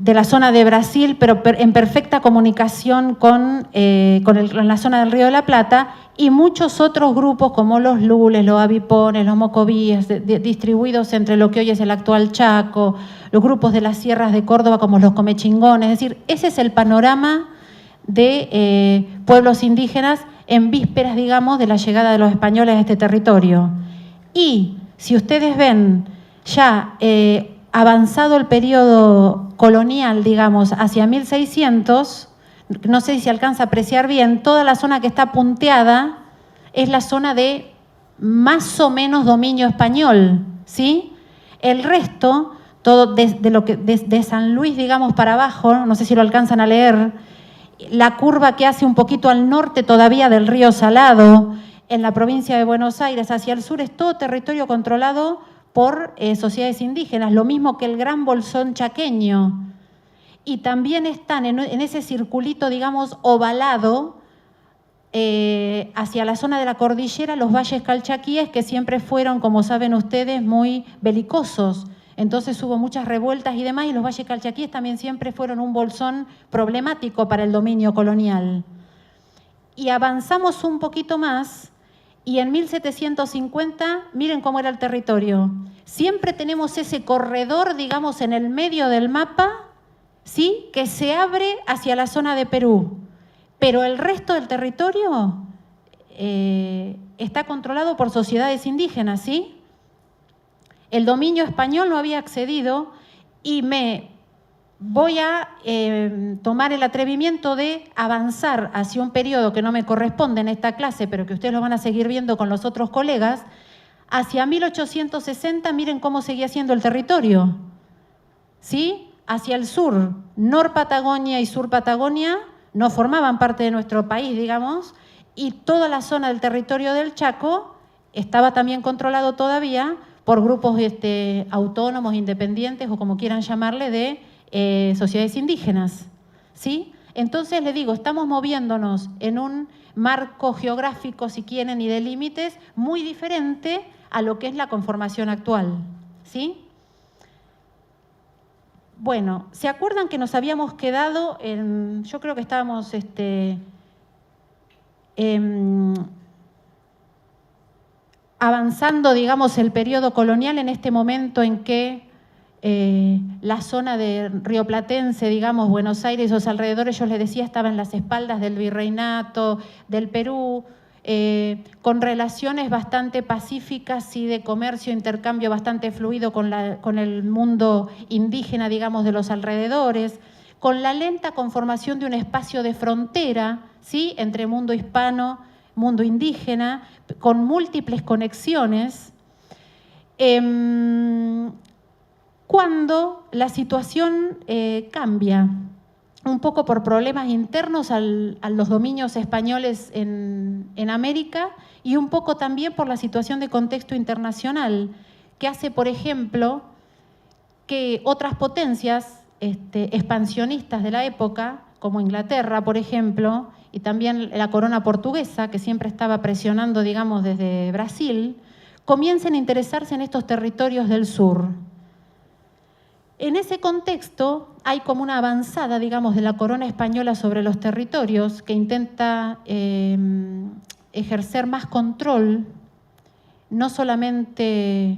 de la zona de Brasil, pero en perfecta comunicación con la zona del Río de la Plata, y muchos otros grupos como los lules, los avipones, los mocovíes, distribuidos entre lo que hoy es el actual Chaco, los grupos de las sierras de Córdoba como los comechingones. Es decir, ese es el panorama de pueblos indígenas en vísperas, digamos, de la llegada de los españoles a este territorio. Y si ustedes ven ya avanzado el periodo colonial, digamos, hacia 1600, no sé si se alcanza a apreciar bien, toda la zona que está punteada es la zona de más o menos dominio español, ¿sí? El resto, todo desde San Luis, digamos, para abajo, no sé si lo alcanzan a leer, la curva que hace un poquito al norte todavía del río Salado, en la provincia de Buenos Aires, hacia el sur, es todo territorio controlado por sociedades indígenas, lo mismo que el Gran Bolsón chaqueño. Y también están en ese circulito, digamos, ovalado, hacia la zona de la cordillera, los valles calchaquíes, que siempre fueron, como saben ustedes, muy belicosos. Entonces hubo muchas revueltas y demás, y los valles calchaquíes también siempre fueron un bolsón problemático para el dominio colonial. Y avanzamos un poquito más, y en 1750, miren cómo era el territorio. Siempre tenemos ese corredor, digamos, en el medio del mapa, ¿sí?, que se abre hacia la zona de Perú. Pero el resto del territorio está controlado por sociedades indígenas, ¿sí? El dominio español no había accedido, y me voy a tomar el atrevimiento de avanzar hacia un periodo que no me corresponde en esta clase, pero que ustedes lo van a seguir viendo con los otros colegas, hacia 1860, miren cómo seguía siendo el territorio, ¿sí? Hacia el sur, Nor Patagonia y Sur Patagonia no formaban parte de nuestro país, digamos, y toda la zona del territorio del Chaco estaba también controlado todavía por grupos autónomos, independientes o como quieran llamarle, de sociedades indígenas, ¿sí? Entonces, les digo, estamos moviéndonos en un marco geográfico, si quieren, y de límites muy diferente a lo que es la conformación actual, ¿sí? Bueno, ¿se acuerdan que nos habíamos quedado en, yo creo que estábamos avanzando, digamos, el periodo colonial en este momento en que la zona de rioplatense, digamos, Buenos Aires y los alrededores, yo les decía, estaba en las espaldas del virreinato del Perú, con relaciones bastante pacíficas y de comercio, intercambio bastante fluido con el mundo indígena, digamos, de los alrededores, con la lenta conformación de un espacio de frontera, ¿sí?, entre mundo hispano, mundo indígena, con múltiples conexiones, cuando la situación cambia, un poco por problemas internos a los dominios españoles en América y un poco también por la situación de contexto internacional, que hace, por ejemplo, que otras potencias expansionistas de la época, como Inglaterra, por ejemplo, y también la corona portuguesa, que siempre estaba presionando, digamos, desde Brasil, comiencen a interesarse en estos territorios del sur. En ese contexto hay como una avanzada, digamos, de la corona española sobre los territorios que intenta ejercer más control, no solamente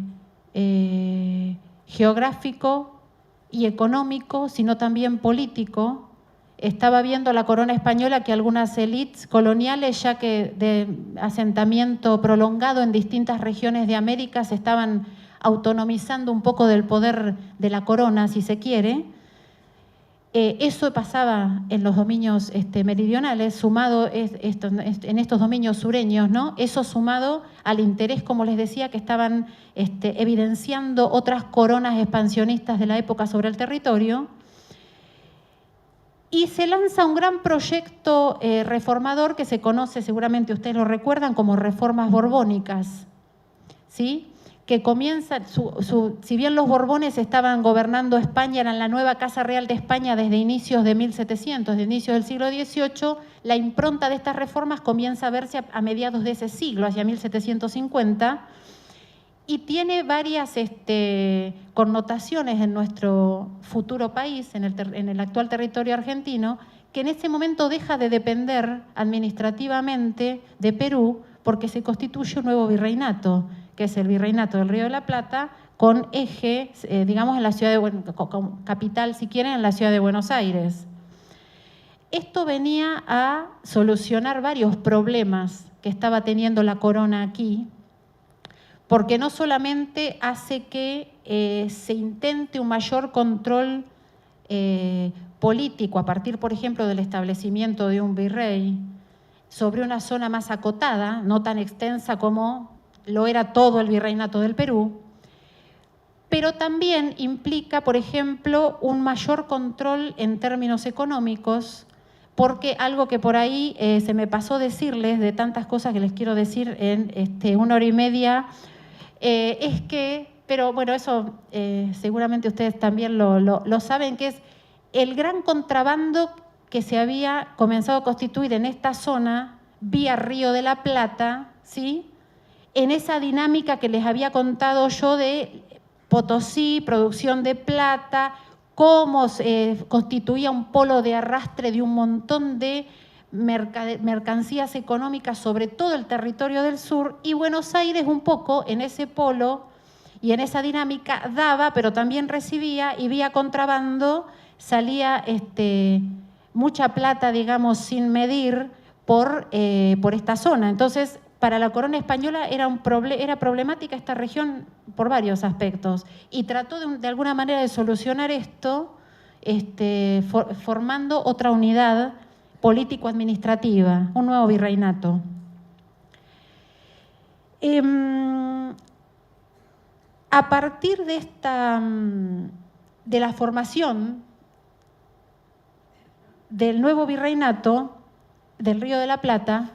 geográfico y económico, sino también político. Estaba viendo la corona española que algunas élites coloniales, ya que de asentamiento prolongado en distintas regiones de América, se estaban autonomizando un poco del poder de la corona, si se quiere. Eso pasaba en los dominios meridionales, sumado en estos dominios sureños, ¿no? Eso sumado al interés, como les decía, que estaban evidenciando otras coronas expansionistas de la época sobre el territorio. Y se lanza un gran proyecto reformador que se conoce, seguramente ustedes lo recuerdan, como reformas borbónicas, ¿sí?, que comienza, si bien los Borbones estaban gobernando España, eran la nueva Casa Real de España desde inicios de 1700, de inicios del siglo XVIII, la impronta de estas reformas comienza a verse a mediados de ese siglo, hacia 1750, y tiene varias connotaciones en nuestro futuro país, en el actual territorio argentino, que en ese momento deja de depender administrativamente de Perú porque se constituye un nuevo virreinato, que es el Virreinato del Río de la Plata, con eje, digamos, en la ciudad capital, si quieren, en la ciudad de Buenos Aires. Esto venía a solucionar varios problemas que estaba teniendo la corona aquí, porque no solamente hace que se intente un mayor control político a partir, por ejemplo, del establecimiento de un virrey sobre una zona más acotada, no tan extensa como lo era todo el virreinato del Perú, pero también implica, por ejemplo, un mayor control en términos económicos, porque algo que por ahí se me pasó decirles, de tantas cosas que les quiero decir en 1 hora y media, es que, pero bueno, eso seguramente ustedes también lo saben, que es el gran contrabando que se había comenzado a constituir en esta zona vía Río de la Plata, ¿sí?, en esa dinámica que les había contado yo de Potosí, producción de plata, cómo se constituía un polo de arrastre de un montón de mercancías económicas sobre todo el territorio del sur, y Buenos Aires un poco en ese polo y en esa dinámica daba, pero también recibía, y vía contrabando salía mucha plata, digamos, sin medir por esta zona. Entonces, para la corona española era problemática esta región por varios aspectos, y trató de alguna manera de solucionar esto formando otra unidad político-administrativa, un nuevo virreinato. A partir de la formación del nuevo virreinato del Río de la Plata,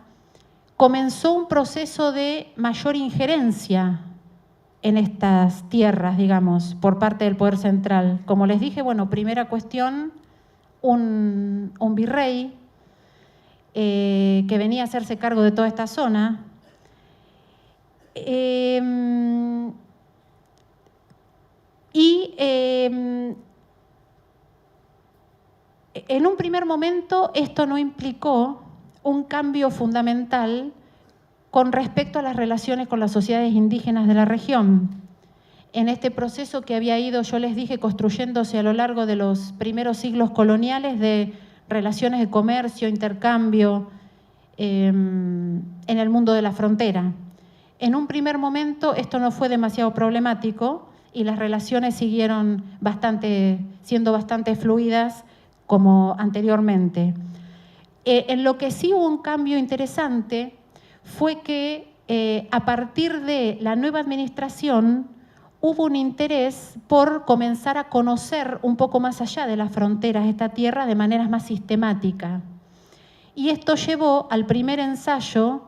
comenzó un proceso de mayor injerencia en estas tierras, digamos, por parte del poder central. Como les dije, bueno, primera cuestión, un virrey que venía a hacerse cargo de toda esta zona. En un primer momento esto no implicó un cambio fundamental con respecto a las relaciones con las sociedades indígenas de la región. En este proceso que había ido, yo les dije, construyéndose a lo largo de los primeros siglos coloniales de relaciones de comercio, intercambio en el mundo de la frontera. En un primer momento esto no fue demasiado problemático y las relaciones siguieron siendo bastante fluidas como anteriormente. En lo que sí hubo un cambio interesante fue que a partir de la nueva administración hubo un interés por comenzar a conocer un poco más allá de las fronteras esta tierra de manera más sistemática. Y esto llevó al primer ensayo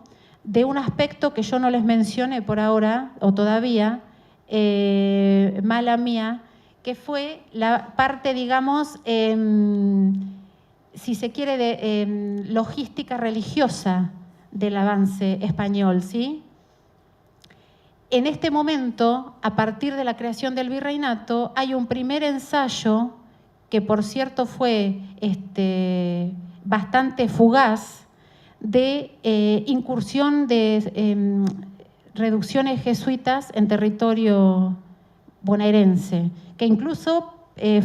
de un aspecto que yo no les mencioné por ahora, o todavía, mala mía, que fue la parte, digamos, si se quiere, de logística religiosa del avance español, ¿sí? En este momento, a partir de la creación del virreinato, hay un primer ensayo que, por cierto, fue bastante fugaz, de incursión de reducciones jesuitas en territorio bonaerense, que incluso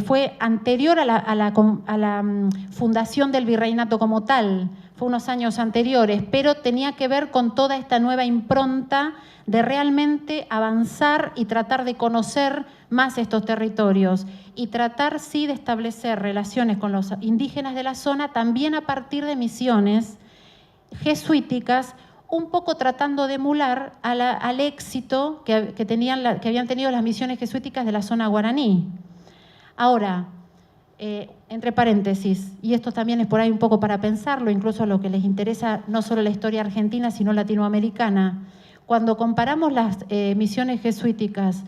fue anterior a la fundación del virreinato como tal, fue unos años anteriores, pero tenía que ver con toda esta nueva impronta de realmente avanzar y tratar de conocer más estos territorios y tratar, sí, de establecer relaciones con los indígenas de la zona, también a partir de misiones jesuíticas, un poco tratando de emular al éxito que habían tenido las misiones jesuíticas de la zona guaraní. Ahora, entre paréntesis, y esto también es por ahí un poco para pensarlo, incluso a lo que les interesa no solo la historia argentina, sino latinoamericana, cuando comparamos las misiones jesuíticas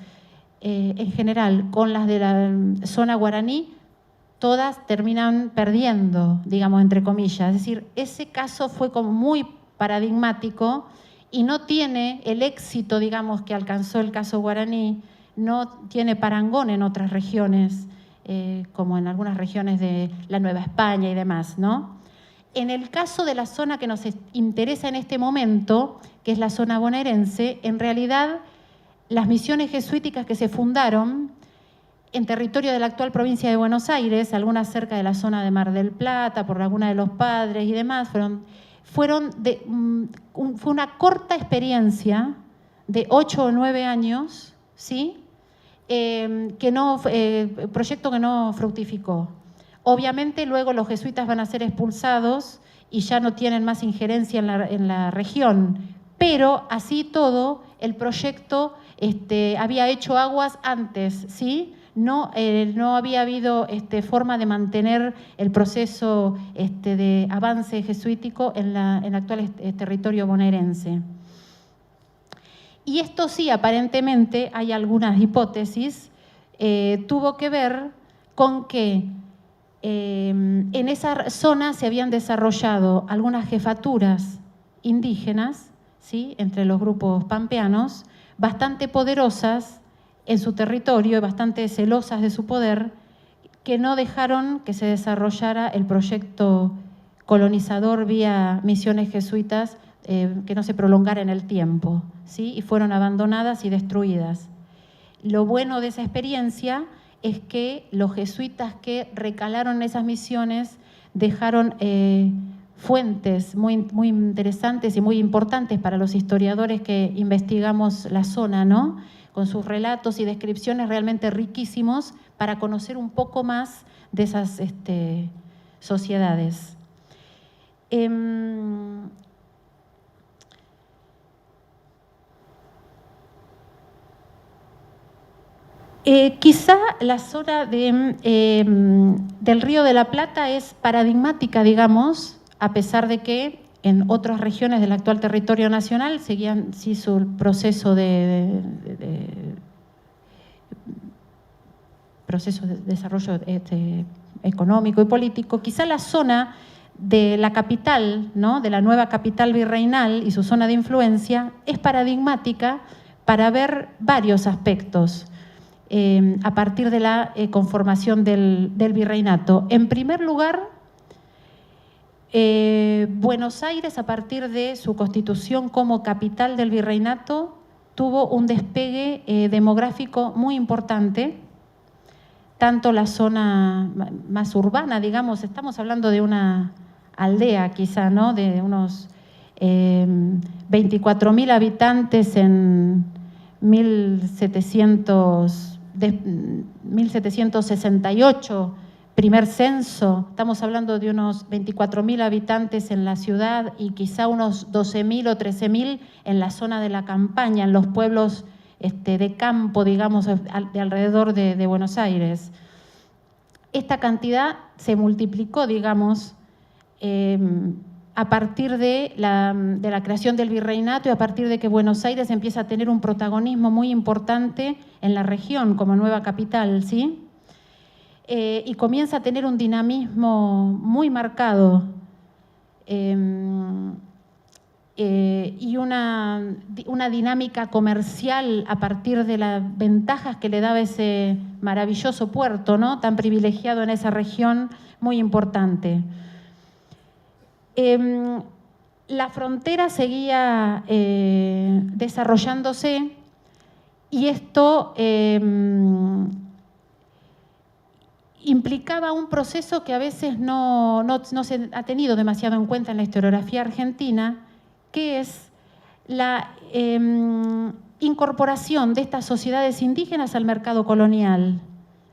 en general con las de la zona guaraní, todas terminan perdiendo, digamos, entre comillas. Es decir, ese caso fue como muy paradigmático y no tiene el éxito, digamos, que alcanzó el caso guaraní, no tiene parangón en otras regiones, como en algunas regiones de la Nueva España y demás, ¿no? En el caso de la zona que nos interesa en este momento, que es la zona bonaerense, en realidad las misiones jesuíticas que se fundaron en territorio de la actual provincia de Buenos Aires, algunas cerca de la zona de Mar del Plata, por Laguna de los Padres y demás, fue una corta experiencia de 8 o 9 años, ¿sí? Proyecto que no fructificó. Obviamente luego los jesuitas van a ser expulsados y ya no tienen más injerencia en la región, pero así todo el proyecto había hecho aguas antes, ¿sí? No había habido forma de mantener el proceso de avance jesuítico en el actual territorio bonaerense. Y esto sí, aparentemente, hay algunas hipótesis, tuvo que ver con que en esa zona se habían desarrollado algunas jefaturas indígenas, ¿sí?, entre los grupos pampeanos, bastante poderosas en su territorio, bastante celosas de su poder, que no dejaron que se desarrollara el proyecto colonizador vía misiones jesuitas, que no se prolongara en el tiempo, ¿sí? Y fueron abandonadas y destruidas. Lo bueno de esa experiencia es que los jesuitas que recalaron en esas misiones dejaron fuentes muy, muy interesantes y muy importantes para los historiadores que investigamos la zona, ¿no?, con sus relatos y descripciones realmente riquísimos para conocer un poco más esas sociedades. Quizá la zona del Río de la Plata es paradigmática, digamos, a pesar de que en otras regiones del actual territorio nacional se hizo el proceso de desarrollo económico y político. Quizá la zona de la capital, ¿no?, de la nueva capital virreinal y su zona de influencia es paradigmática para ver varios aspectos a partir de la conformación del virreinato. En primer lugar, Buenos Aires, a partir de su constitución como capital del virreinato, tuvo un despegue demográfico muy importante, tanto la zona más urbana, digamos, estamos hablando de una aldea quizá, ¿no?, de unos 24.000 habitantes en 1768, primer censo. Estamos hablando de unos 24.000 habitantes en la ciudad y quizá unos 12.000 o 13.000 en la zona de la campaña, en los pueblos de campo, digamos, de alrededor de Buenos Aires. Esta cantidad se multiplicó, digamos, a partir de la creación del virreinato y a partir de que Buenos Aires empieza a tener un protagonismo muy importante en la región como nueva capital, ¿sí? Y comienza a tener un dinamismo muy marcado y una dinámica comercial a partir de las ventajas que le daba ese maravilloso puerto, ¿no?, tan privilegiado en esa región, muy importante. La frontera seguía desarrollándose y esto implicaba un proceso que a veces no se ha tenido demasiado en cuenta en la historiografía argentina, que es la incorporación de estas sociedades indígenas al mercado colonial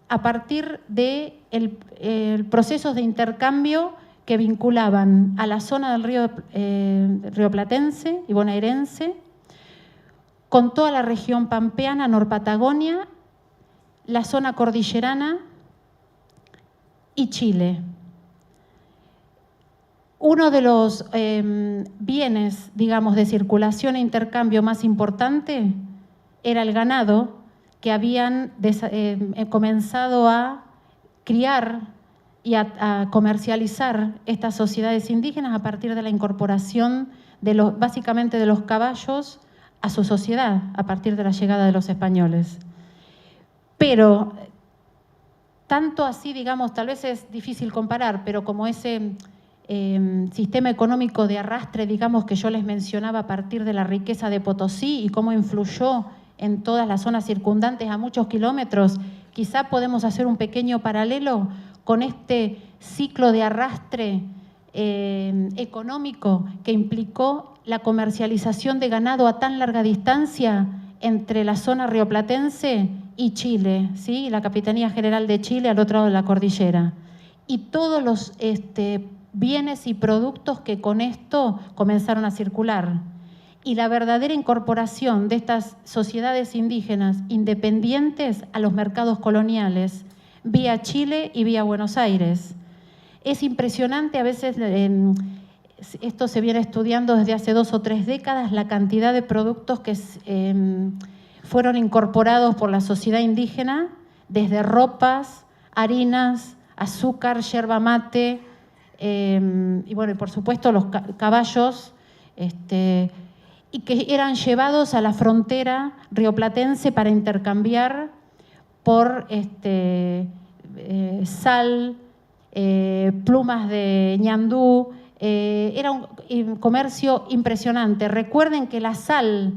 a partir de procesos de intercambio que vinculaban a la zona del río rioplatense y bonaerense con toda la región pampeana, Norpatagonia, la zona cordillerana y Chile. Uno de los bienes, digamos, de circulación e intercambio más importante era el ganado que habían comenzado a criar y a comercializar estas sociedades indígenas a partir de la incorporación básicamente de los caballos a su sociedad, a partir de la llegada de los españoles. Pero tanto así, digamos, tal vez es difícil comparar, pero como ese sistema económico de arrastre, digamos, que yo les mencionaba a partir de la riqueza de Potosí y cómo influyó en todas las zonas circundantes a muchos kilómetros, quizá podemos hacer un pequeño paralelo con este ciclo de arrastre económico que implicó la comercialización de ganado a tan larga distancia entre la zona rioplatense y Chile, ¿sí?, la Capitanía General de Chile al otro lado de la cordillera. Y todos los bienes y productos que con esto comenzaron a circular. Y la verdadera incorporación de estas sociedades indígenas independientes a los mercados coloniales, vía Chile y vía Buenos Aires. Es impresionante, a veces esto se viene estudiando desde hace 2 o 3 décadas, la cantidad de productos que fueron incorporados por la sociedad indígena, desde ropas, harinas, azúcar, yerba mate, y bueno, y por supuesto los caballos, y que eran llevados a la frontera rioplatense para intercambiar por sal, plumas de ñandú. Era un comercio impresionante. Recuerden que la sal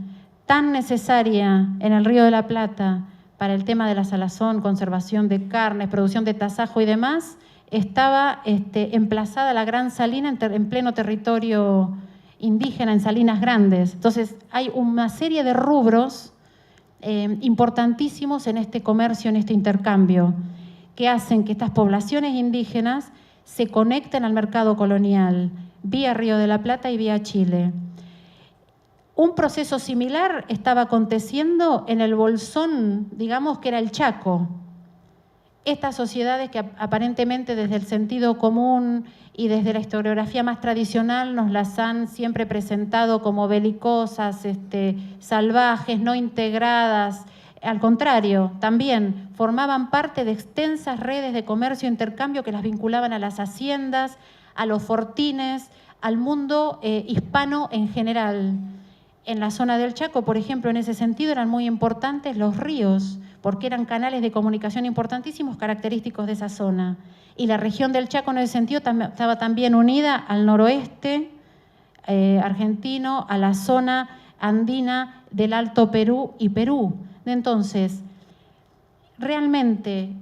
tan necesaria en el Río de la Plata para el tema de la salazón, conservación de carnes, producción de tasajo y demás, estaba emplazada la gran salina en pleno territorio indígena, en Salinas Grandes. Entonces hay una serie de rubros importantísimos en este comercio, en este intercambio, que hacen que estas poblaciones indígenas se conecten al mercado colonial, vía Río de la Plata y vía Chile. Un proceso similar estaba aconteciendo en el Bolsón, digamos que era el Chaco. Estas sociedades que aparentemente desde el sentido común y desde la historiografía más tradicional nos las han siempre presentado como belicosas, salvajes, no integradas. Al contrario, también formaban parte de extensas redes de comercio e intercambio que las vinculaban a las haciendas, a los fortines, al mundo hispano en general. En la zona del Chaco, por ejemplo, en ese sentido eran muy importantes los ríos, porque eran canales de comunicación importantísimos, característicos de esa zona. Y la región del Chaco en ese sentido estaba también unida al noroeste argentino, a la zona andina del Alto Perú y Perú. Entonces, realmente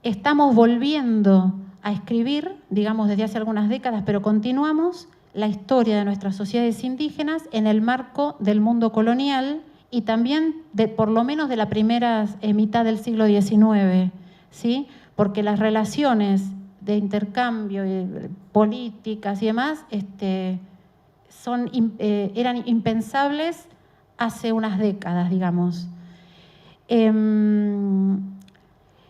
estamos volviendo a escribir, digamos desde hace algunas décadas, pero continuamos la historia de nuestras sociedades indígenas en el marco del mundo colonial y también por lo menos de la primera mitad del siglo XIX, ¿sí? Porque las relaciones de intercambio, políticas y demás, eran impensables hace unas décadas, digamos.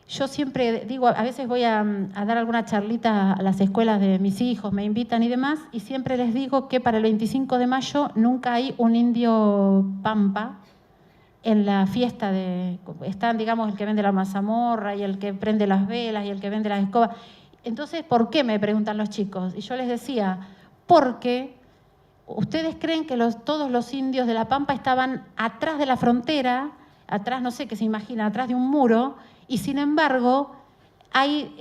Yo siempre digo, a veces voy a dar alguna charlita a las escuelas de mis hijos, me invitan y demás, y siempre les digo que para el 25 de mayo nunca hay un indio pampa en la fiesta están, digamos, el que vende la mazamorra y el que prende las velas y el que vende las escobas. Entonces, ¿por qué? Me preguntan los chicos. Y yo les decía, porque ustedes creen que todos los indios de la Pampa estaban atrás de la frontera, atrás, no sé qué se imagina, atrás de un muro, y sin embargo hay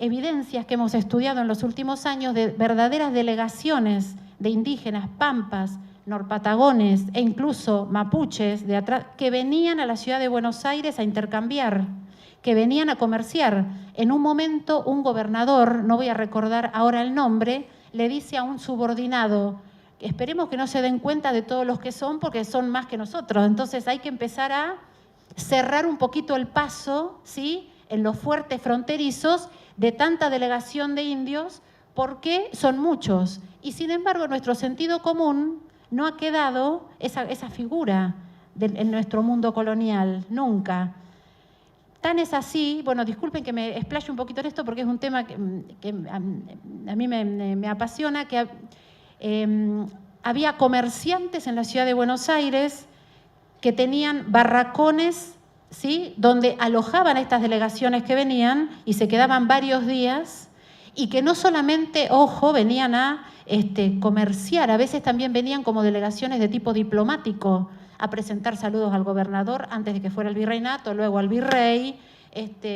evidencias que hemos estudiado en los últimos años de verdaderas delegaciones de indígenas, pampas, norpatagones e incluso mapuches de atrás, que venían a la ciudad de Buenos Aires a intercambiar, que venían a comerciar. En un momento un gobernador, no voy a recordar ahora el nombre, le dice a un subordinado: esperemos que no se den cuenta de todos los que son, porque son más que nosotros. Entonces hay que empezar a cerrar un poquito el paso, ¿sí?, en los fuertes fronterizos de tanta delegación de indios, porque son muchos. Y sin embargo, en nuestro sentido común no ha quedado esa figura en nuestro mundo colonial, nunca. Tan es así, bueno, disculpen que me explaye un poquito en esto porque es un tema que a mí me apasiona, que había comerciantes en la ciudad de Buenos Aires que tenían barracones, ¿sí?, donde alojaban a estas delegaciones que venían y se quedaban varios días, y que no solamente, ojo, venían a comerciar, a veces también venían como delegaciones de tipo diplomático a presentar saludos al gobernador antes de que fuera el virreinato, luego al virrey,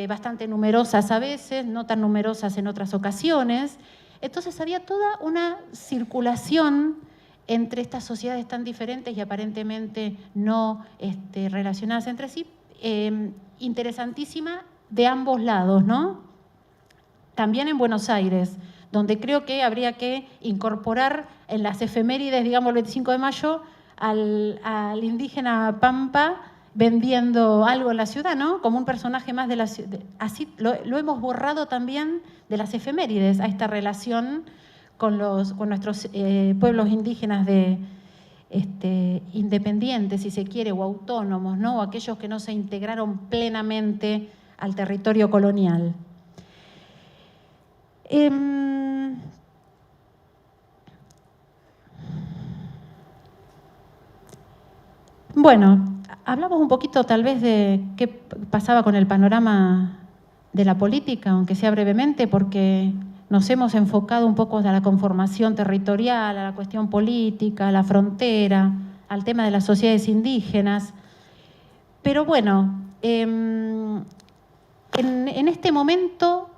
bastante numerosas a veces, no tan numerosas en otras ocasiones. Entonces había toda una circulación entre estas sociedades tan diferentes y aparentemente no relacionadas entre sí, interesantísima de ambos lados, ¿no? También en Buenos Aires, donde creo que habría que incorporar en las efemérides, digamos, el 25 de mayo, al indígena Pampa vendiendo algo en la ciudad, ¿no? Como un personaje más de la ciudad. Así lo hemos borrado también de las efemérides, a esta relación con nuestros pueblos indígenas independientes, si se quiere, o autónomos, ¿no? O aquellos que no se integraron plenamente al territorio colonial. Bueno, hablamos un poquito tal vez de qué pasaba con el panorama de la política, aunque sea brevemente, porque nos hemos enfocado un poco a la conformación territorial, a la cuestión política, a la frontera, al tema de las sociedades indígenas. Pero bueno, en este momento,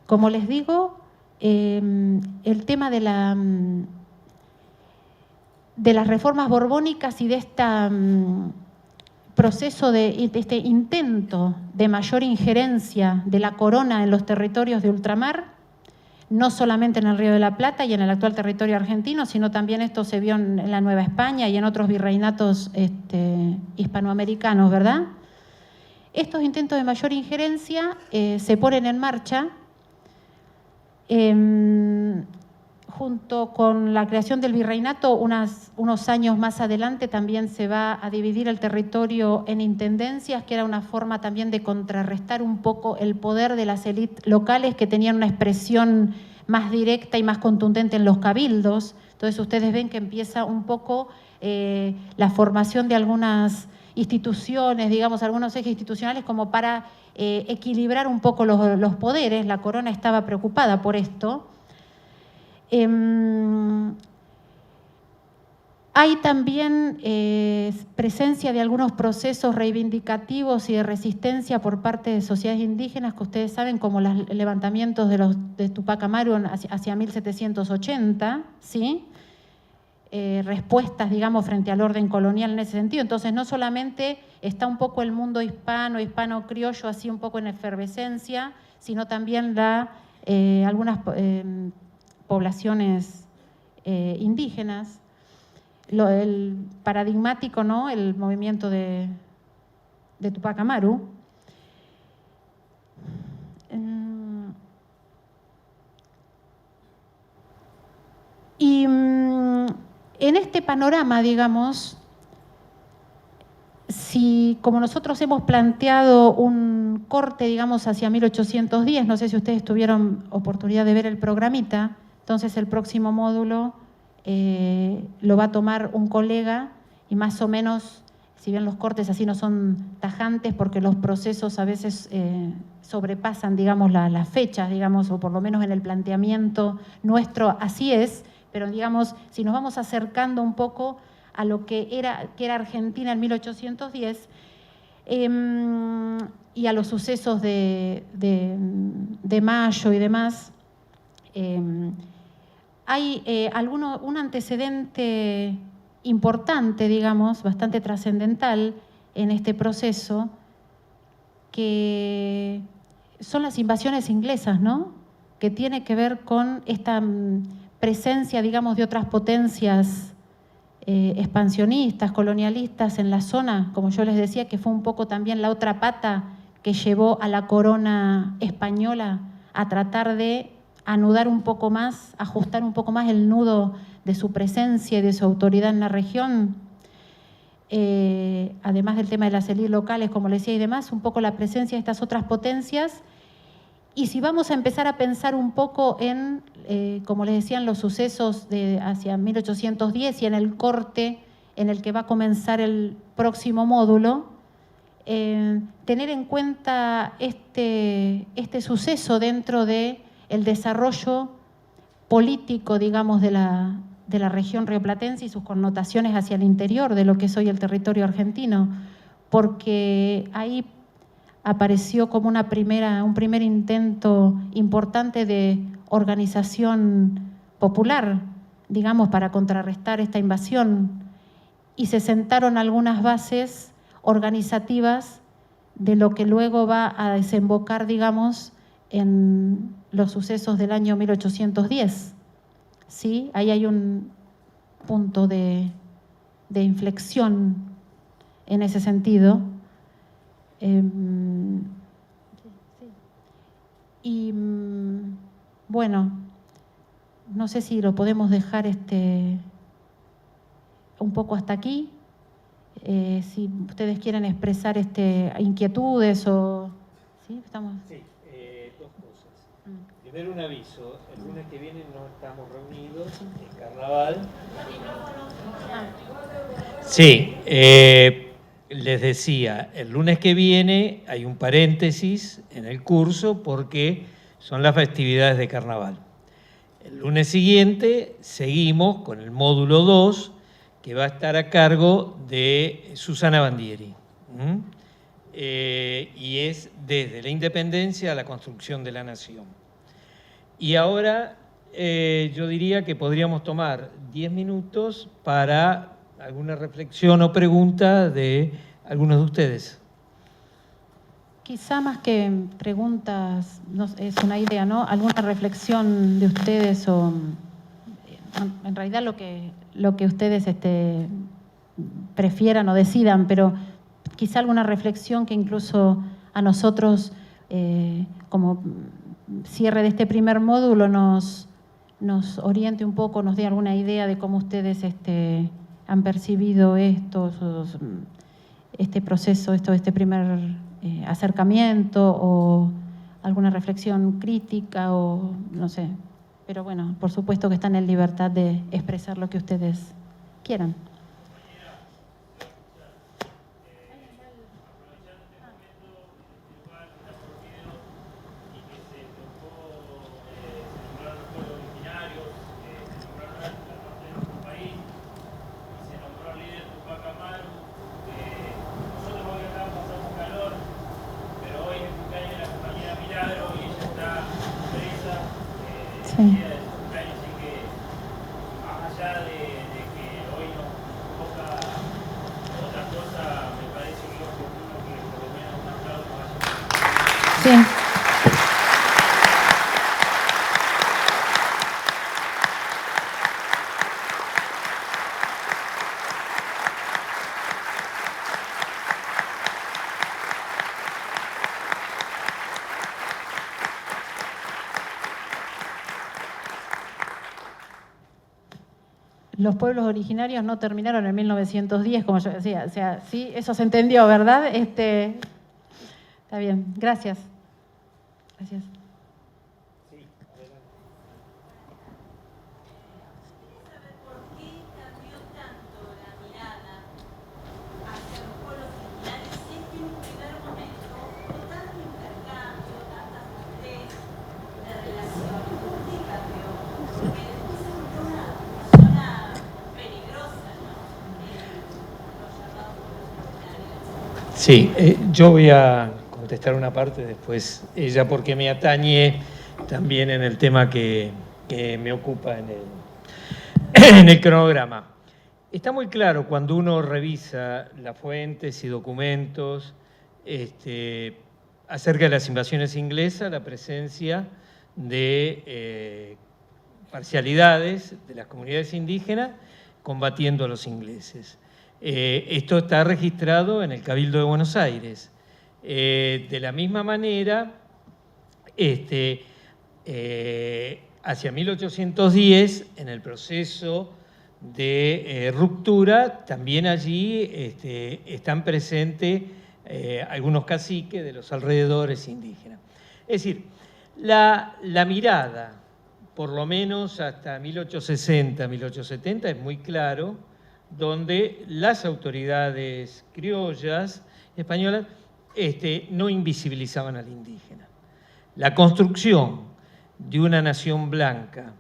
como les digo, el tema de las reformas borbónicas y de este proceso, de este intento de mayor injerencia de la corona en los territorios de ultramar, no solamente en el Río de la Plata y en el actual territorio argentino, sino también esto se vio en la Nueva España y en otros virreinatos hispanoamericanos, ¿verdad? estos intentos de mayor injerencia se ponen en marcha junto con la creación del virreinato. Unos años más adelante también se va a dividir el territorio en intendencias, que era una forma también de contrarrestar un poco el poder de las élites locales, que tenían una expresión más directa y más contundente en los cabildos. Entonces ustedes ven que empieza un poco la formación de algunas instituciones, digamos, algunos ejes institucionales como para equilibrar un poco los poderes. La corona estaba preocupada por esto. Hay también presencia de algunos procesos reivindicativos y de resistencia por parte de sociedades indígenas, que ustedes saben, como los levantamientos de Tupac Amaru hacia 1780, ¿sí? Respuestas, digamos, frente al orden colonial en ese sentido. Entonces, no solamente está un poco el mundo hispano-criollo, así un poco en efervescencia, sino también algunas poblaciones indígenas. El paradigmático, ¿no?, el movimiento de Tupac Amaru. Y en este panorama, digamos, si como nosotros hemos planteado un corte, digamos, hacia 1810, no sé si ustedes tuvieron oportunidad de ver el programita, entonces el próximo módulo lo va a tomar un colega y más o menos, si bien los cortes así no son tajantes porque los procesos a veces sobrepasan, digamos, las fechas, digamos, o por lo menos en el planteamiento nuestro así es, pero digamos, si nos vamos acercando un poco a lo que era Argentina en 1810 y a los sucesos de Mayo y demás, hay un antecedente importante, digamos, bastante trascendental en este proceso, que son las invasiones inglesas, ¿no?, que tiene que ver con esta presencia, digamos, de otras potencias expansionistas, colonialistas en la zona, como yo les decía, que fue un poco también la otra pata que llevó a la corona española a tratar de anudar un poco más, ajustar un poco más el nudo de su presencia y de su autoridad en la región. Además del tema de las élites locales, como les decía, y demás, un poco la presencia de estas otras potencias. Y si vamos a empezar a pensar un poco en, como les decía, en los sucesos hacia 1810 y en el corte en el que va a comenzar el próximo módulo, tener en cuenta este suceso dentro del desarrollo político, digamos, de la región rioplatense y sus connotaciones hacia el interior de lo que es hoy el territorio argentino, porque ahí apareció como un primer intento importante de organización popular, digamos, para contrarrestar esta invasión, y se sentaron algunas bases organizativas de lo que luego va a desembocar, digamos, en los sucesos del año 1810. ¿Sí? Ahí hay un punto de inflexión en ese sentido. Y bueno, no sé si lo podemos dejar un poco hasta aquí. Si ustedes quieren expresar inquietudes o... ¿Sí? ¿Estamos? Sí, dos cosas. Primero, un aviso. El lunes que viene no estamos reunidos, es carnaval. Sí, les decía, el lunes que viene hay un paréntesis en el curso porque son las festividades de carnaval. El lunes siguiente seguimos con el módulo 2, que va a estar a cargo de Susana Bandieri. Y es desde la independencia a la construcción de la nación. Y ahora yo diría que podríamos tomar 10 minutos para alguna reflexión o pregunta de algunos de ustedes. Quizá más que preguntas, es una idea, ¿no? Alguna reflexión de ustedes o en realidad lo que ustedes prefieran o decidan, pero quizá alguna reflexión que incluso a nosotros, como cierre de este primer módulo, nos oriente un poco, nos dé alguna idea de cómo ustedes han percibido este proceso, este primer acercamiento, o alguna reflexión crítica, o no sé. Pero bueno, por supuesto que están en libertad de expresar lo que ustedes quieran. Sí. Sí. Los pueblos originarios no terminaron en 1910, como yo decía. O sea, sí, eso se entendió, ¿verdad? Está bien, gracias. Gracias. Sí, yo voy a contestar una parte, después ella, porque me atañe también en el tema que me ocupa en el cronograma. Está muy claro cuando uno revisa las fuentes y documentos acerca de las invasiones inglesas, la presencia de parcialidades de las comunidades indígenas combatiendo a los ingleses. Esto está registrado en el Cabildo de Buenos Aires. De la misma manera, hacia 1810, en el proceso de ruptura, también allí están presentes algunos caciques de los alrededores indígenas. Es decir, la mirada, por lo menos hasta 1860, 1870, es muy claro, donde las autoridades criollas españolas no invisibilizaban al indígena. La construcción de una nación blanca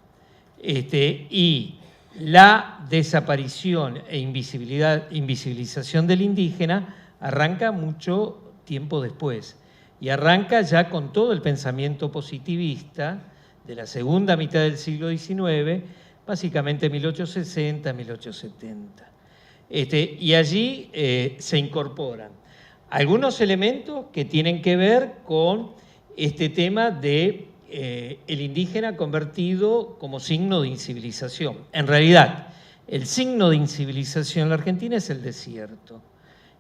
y la desaparición e invisibilización del indígena arranca mucho tiempo después, y arranca ya con todo el pensamiento positivista de la segunda mitad del siglo XIX, básicamente 1860, 1870. Y allí se incorporan algunos elementos que tienen que ver con este tema de el indígena convertido como signo de incivilización. En realidad, el signo de incivilización en la Argentina es el desierto.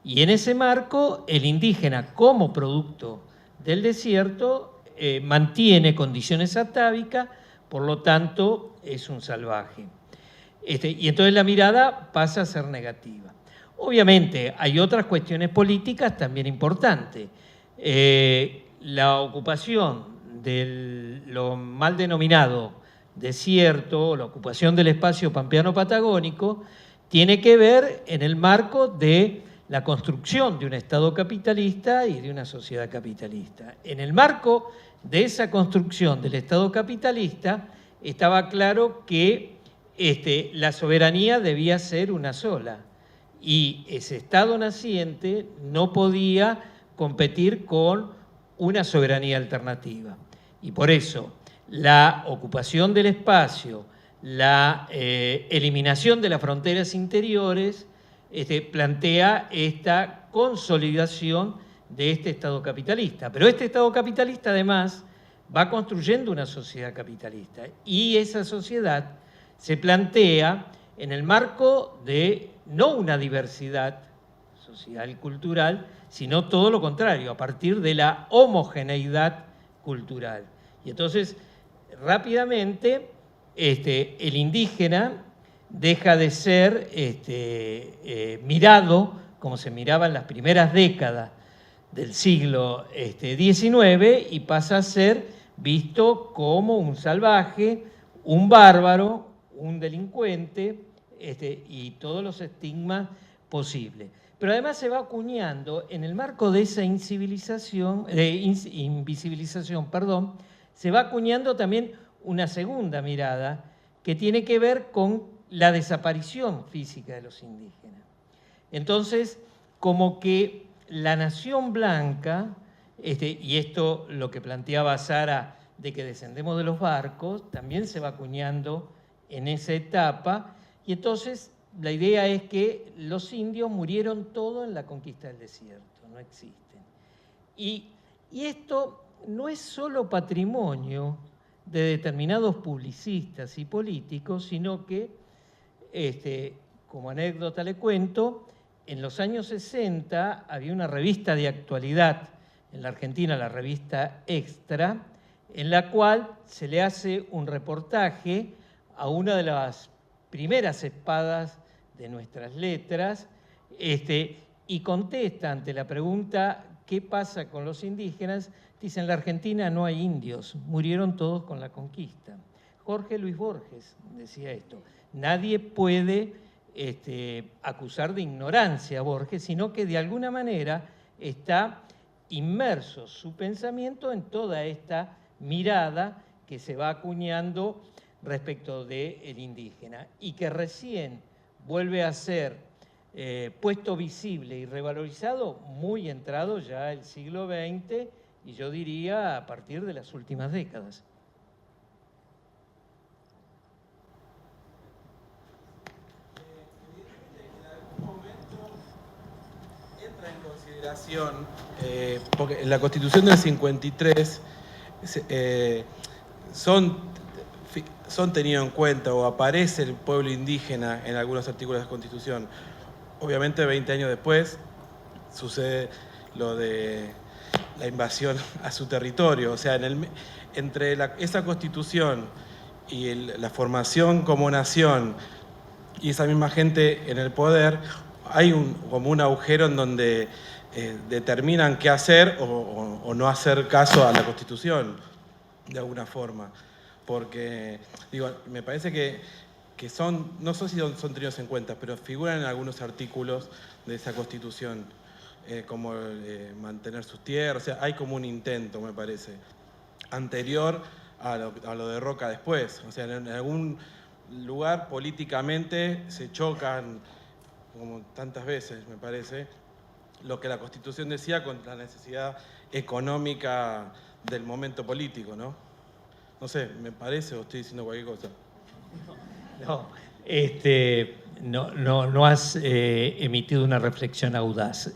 Y en ese marco, el indígena, como producto del desierto, mantiene condiciones atávicas, por lo tanto, es un salvaje. Y entonces la mirada pasa a ser negativa. Obviamente, hay otras cuestiones políticas también importantes. La ocupación de lo mal denominado desierto, la ocupación del espacio pampeano-patagónico, tiene que ver en el marco de la construcción de un Estado capitalista y de una sociedad capitalista. En el marco de esa construcción del Estado capitalista, estaba claro que la soberanía debía ser una sola, y ese Estado naciente no podía competir con una soberanía alternativa. Y por eso la ocupación del espacio, la eliminación de las fronteras interiores, plantea esta consolidación de este Estado capitalista. Pero este Estado capitalista, además, va construyendo una sociedad capitalista, y esa sociedad se plantea en el marco de no una diversidad social, cultural, sino todo lo contrario, a partir de la homogeneidad cultural. Y entonces, rápidamente, el indígena deja de ser mirado como se miraba en las primeras décadas del siglo XIX y pasa a ser visto como un salvaje, un bárbaro, un delincuente y todos los estigmas posibles. Pero además se va acuñando, en el marco de esa invisibilización, se va acuñando también una segunda mirada que tiene que ver con la desaparición física de los indígenas. Entonces, como que la nación blanca, y esto lo que planteaba Sara, de que descendemos de los barcos, también se va acuñando en esa etapa, y entonces la idea es que los indios murieron todos en la conquista del desierto, no existen. Y esto no es solo patrimonio de determinados publicistas y políticos, sino que, como anécdota le cuento, en los años 60 había una revista de actualidad en la Argentina, la revista Extra, en la cual se le hace un reportaje a una de las primeras espadas de nuestras letras, y contesta ante la pregunta ¿qué pasa con los indígenas? Dice, en la Argentina no hay indios, murieron todos con la conquista. Jorge Luis Borges decía esto. Nadie puede acusar de ignorancia a Borges, sino que de alguna manera está inmerso su pensamiento en toda esta mirada que se va acuñando respecto del indígena y que recién vuelve a ser puesto visible y revalorizado muy entrado ya el siglo XX y yo diría a partir de las últimas décadas. En consideración, porque en la Constitución del 53 son tenidos en cuenta o aparece el pueblo indígena en algunos artículos de la Constitución. Obviamente 20 años después sucede lo de la invasión a su territorio. O sea, entre esa Constitución y la formación como nación y esa misma gente en el poder, hay como un agujero en donde determinan qué hacer o no hacer caso a la Constitución, de alguna forma. Porque, digo, me parece que son, no sé si son tenidos en cuenta, pero figuran en algunos artículos de esa Constitución, como mantener sus tierras. O sea, hay como un intento, me parece, anterior a lo de Roca después. O sea, en algún lugar políticamente se chocan, como tantas veces, me parece, lo que la Constitución decía con la necesidad económica del momento político, ¿no? No sé, ¿me parece o estoy diciendo cualquier cosa? No has emitido una reflexión audaz.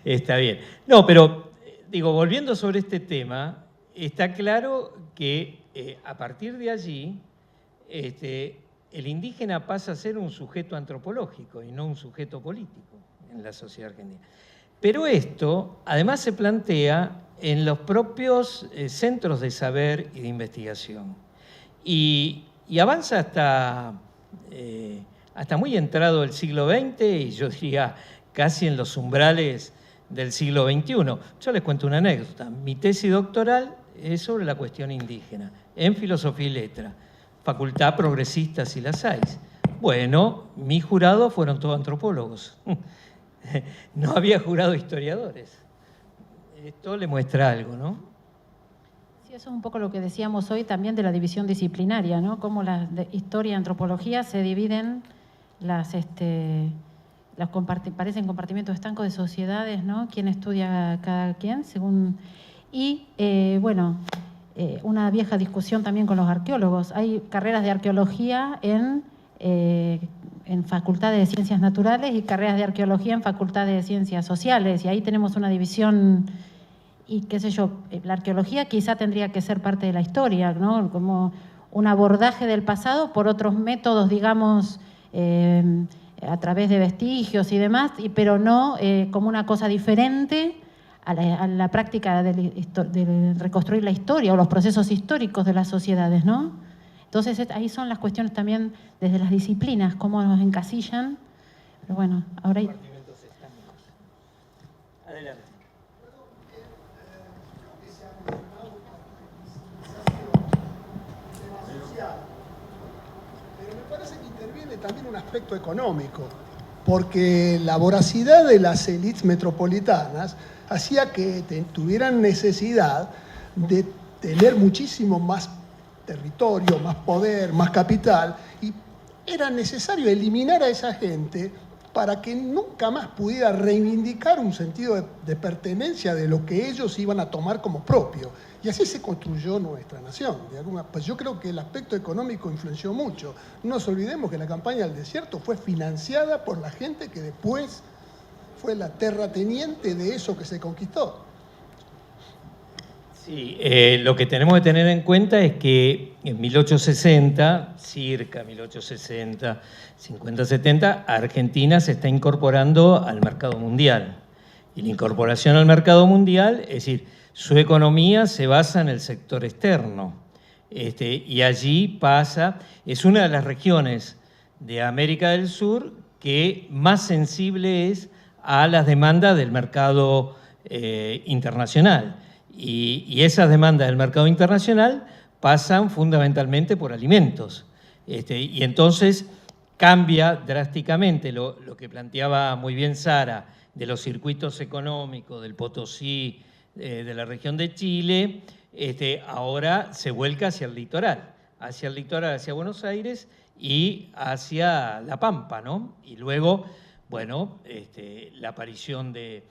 Está bien. No, pero digo, volviendo sobre este tema, está claro que a partir de allí el indígena pasa a ser un sujeto antropológico y no un sujeto político en la sociedad argentina. Pero esto además se plantea en los propios centros de saber y de investigación. Y avanza hasta muy entrado el siglo XX y yo diría casi en los umbrales del siglo XXI. Yo les cuento una anécdota. Mi tesis doctoral es sobre la cuestión indígena, en filosofía y letra. Facultad progresista si las hay. Bueno, mis jurados fueron todos antropólogos. No había jurado historiadores. Esto le muestra algo, ¿no? Sí, eso es un poco lo que decíamos hoy también de la división disciplinaria, ¿no? Cómo la historia y antropología se dividen, parecen compartimentos estancos de sociedades, ¿no? Quién estudia cada quien, según... Y, una vieja discusión también con los arqueólogos. Hay carreras de arqueología en facultades de ciencias naturales y carreras de arqueología en facultades de ciencias sociales. Y ahí tenemos una división, y qué sé yo, la arqueología quizá tendría que ser parte de la historia, ¿no? Como un abordaje del pasado por otros métodos, digamos, a través de vestigios y demás, pero no como una cosa diferente a la práctica de reconstruir la historia o los procesos históricos de las sociedades, ¿no? Entonces ahí son las cuestiones también desde las disciplinas, cómo nos encasillan. Pero bueno, ahora hay... Adelante. Pero me parece que interviene también un aspecto económico, porque la voracidad de las élites metropolitanas hacía que tuvieran necesidad de tener muchísimo más territorio, más poder, más capital, y era necesario eliminar a esa gente para que nunca más pudiera reivindicar un sentido de pertenencia de lo que ellos iban a tomar como propio. Y así se construyó nuestra nación. Pues yo creo que el aspecto económico influenció mucho. No nos olvidemos que la campaña del desierto fue financiada por la gente que después fue la terrateniente de eso que se conquistó. Sí, lo que tenemos que tener en cuenta es que en 1860, circa 1860, 50, 70, Argentina se está incorporando al mercado mundial. Y la incorporación al mercado mundial, es decir, su economía se basa en el sector externo. Y allí pasa, es una de las regiones de América del Sur que más sensible es a las demandas del mercado internacional. Y esas demandas del mercado internacional pasan fundamentalmente por alimentos. Y entonces cambia drásticamente lo que planteaba muy bien Sara, de los circuitos económicos del Potosí, de la región de Chile, ahora se vuelca hacia el litoral, hacia Buenos Aires y hacia La Pampa, ¿no? Y luego, bueno, la aparición de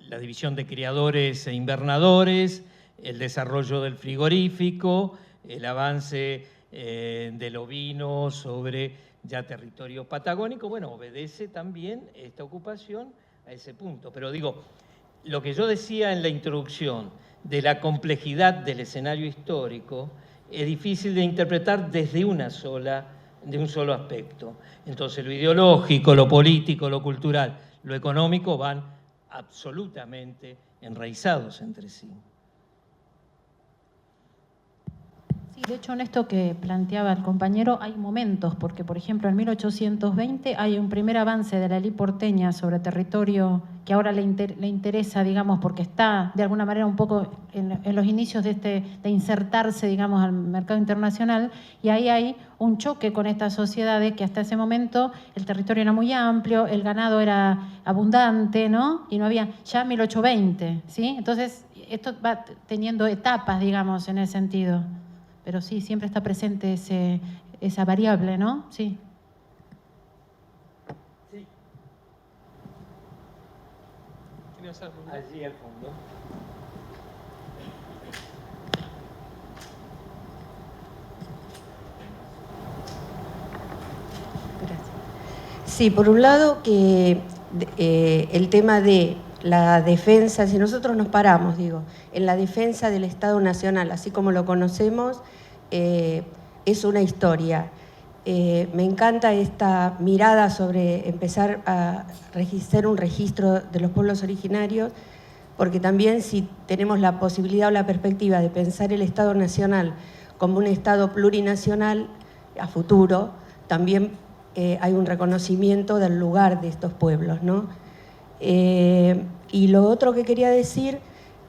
la división de criadores e invernadores, el desarrollo del frigorífico, el avance del ovino sobre ya territorio patagónico, bueno, obedece también esta ocupación a ese punto. Pero digo, lo que yo decía en la introducción de la complejidad del escenario histórico es difícil de interpretar desde de un solo aspecto. Entonces, lo ideológico, lo político, lo cultural, lo económico van absolutamente enraizados entre sí. Sí, de hecho, en esto que planteaba el compañero hay momentos, porque por ejemplo en 1820 hay un primer avance de la élite porteña sobre territorio que ahora le interesa, digamos, porque está de alguna manera un poco en los inicios de insertarse, digamos, al mercado internacional, y ahí hay un choque con estas sociedades que hasta ese momento el territorio era muy amplio, el ganado era abundante, ¿no? Y no había, ya 1820, ¿sí? Entonces, esto va teniendo etapas, digamos, en ese sentido. Pero sí, siempre está presente esa variable, ¿no? Sí. Sí. Allí al fondo. Gracias. Sí, por un lado que el tema de la defensa, si nosotros nos paramos, digo, en la defensa del Estado Nacional, así como lo conocemos, es una historia. Me encanta esta mirada sobre empezar a hacer un registro de los pueblos originarios, porque también si tenemos la posibilidad o la perspectiva de pensar el Estado Nacional como un Estado plurinacional a futuro, también hay un reconocimiento del lugar de estos pueblos, ¿no? Y lo otro que quería decir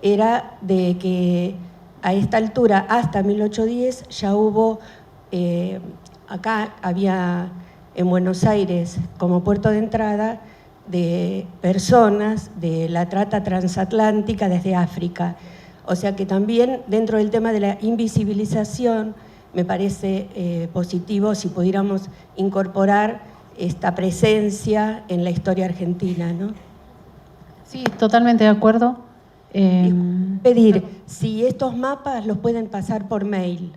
era de que a esta altura, hasta 1810, ya hubo, acá había en Buenos Aires como puerto de entrada de personas de la trata transatlántica desde África. O sea que también dentro del tema de la invisibilización me parece positivo si pudiéramos incorporar esta presencia en la historia argentina, ¿no? Sí, totalmente de acuerdo. Pedir si estos mapas los pueden pasar por mail.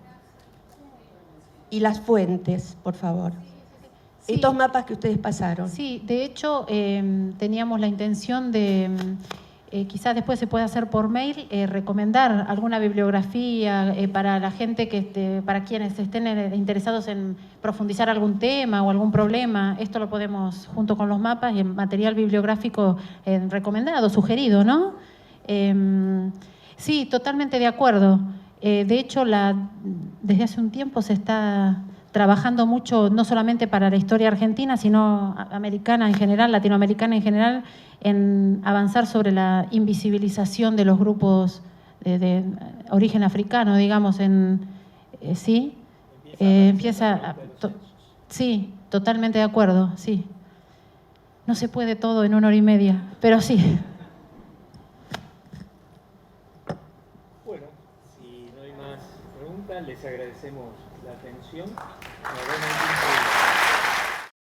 Y las fuentes, por favor. Sí. Estos mapas que ustedes pasaron. Sí, de hecho teníamos la intención de quizás después se puede hacer por mail, recomendar alguna bibliografía para la gente para quienes estén interesados en profundizar algún tema o algún problema. Esto lo podemos, junto con los mapas y el material bibliográfico recomendado, sugerido, ¿no? Sí, totalmente de acuerdo. De hecho, desde hace un tiempo se está trabajando mucho, no solamente para la historia argentina, sino americana en general, latinoamericana en general, en avanzar sobre la invisibilización de los grupos de origen africano, digamos, sí. Sí, totalmente de acuerdo, sí. No se puede todo en 1 hora y media, pero sí. Bueno, si no hay más preguntas, les agradecemos la atención. Nos vemos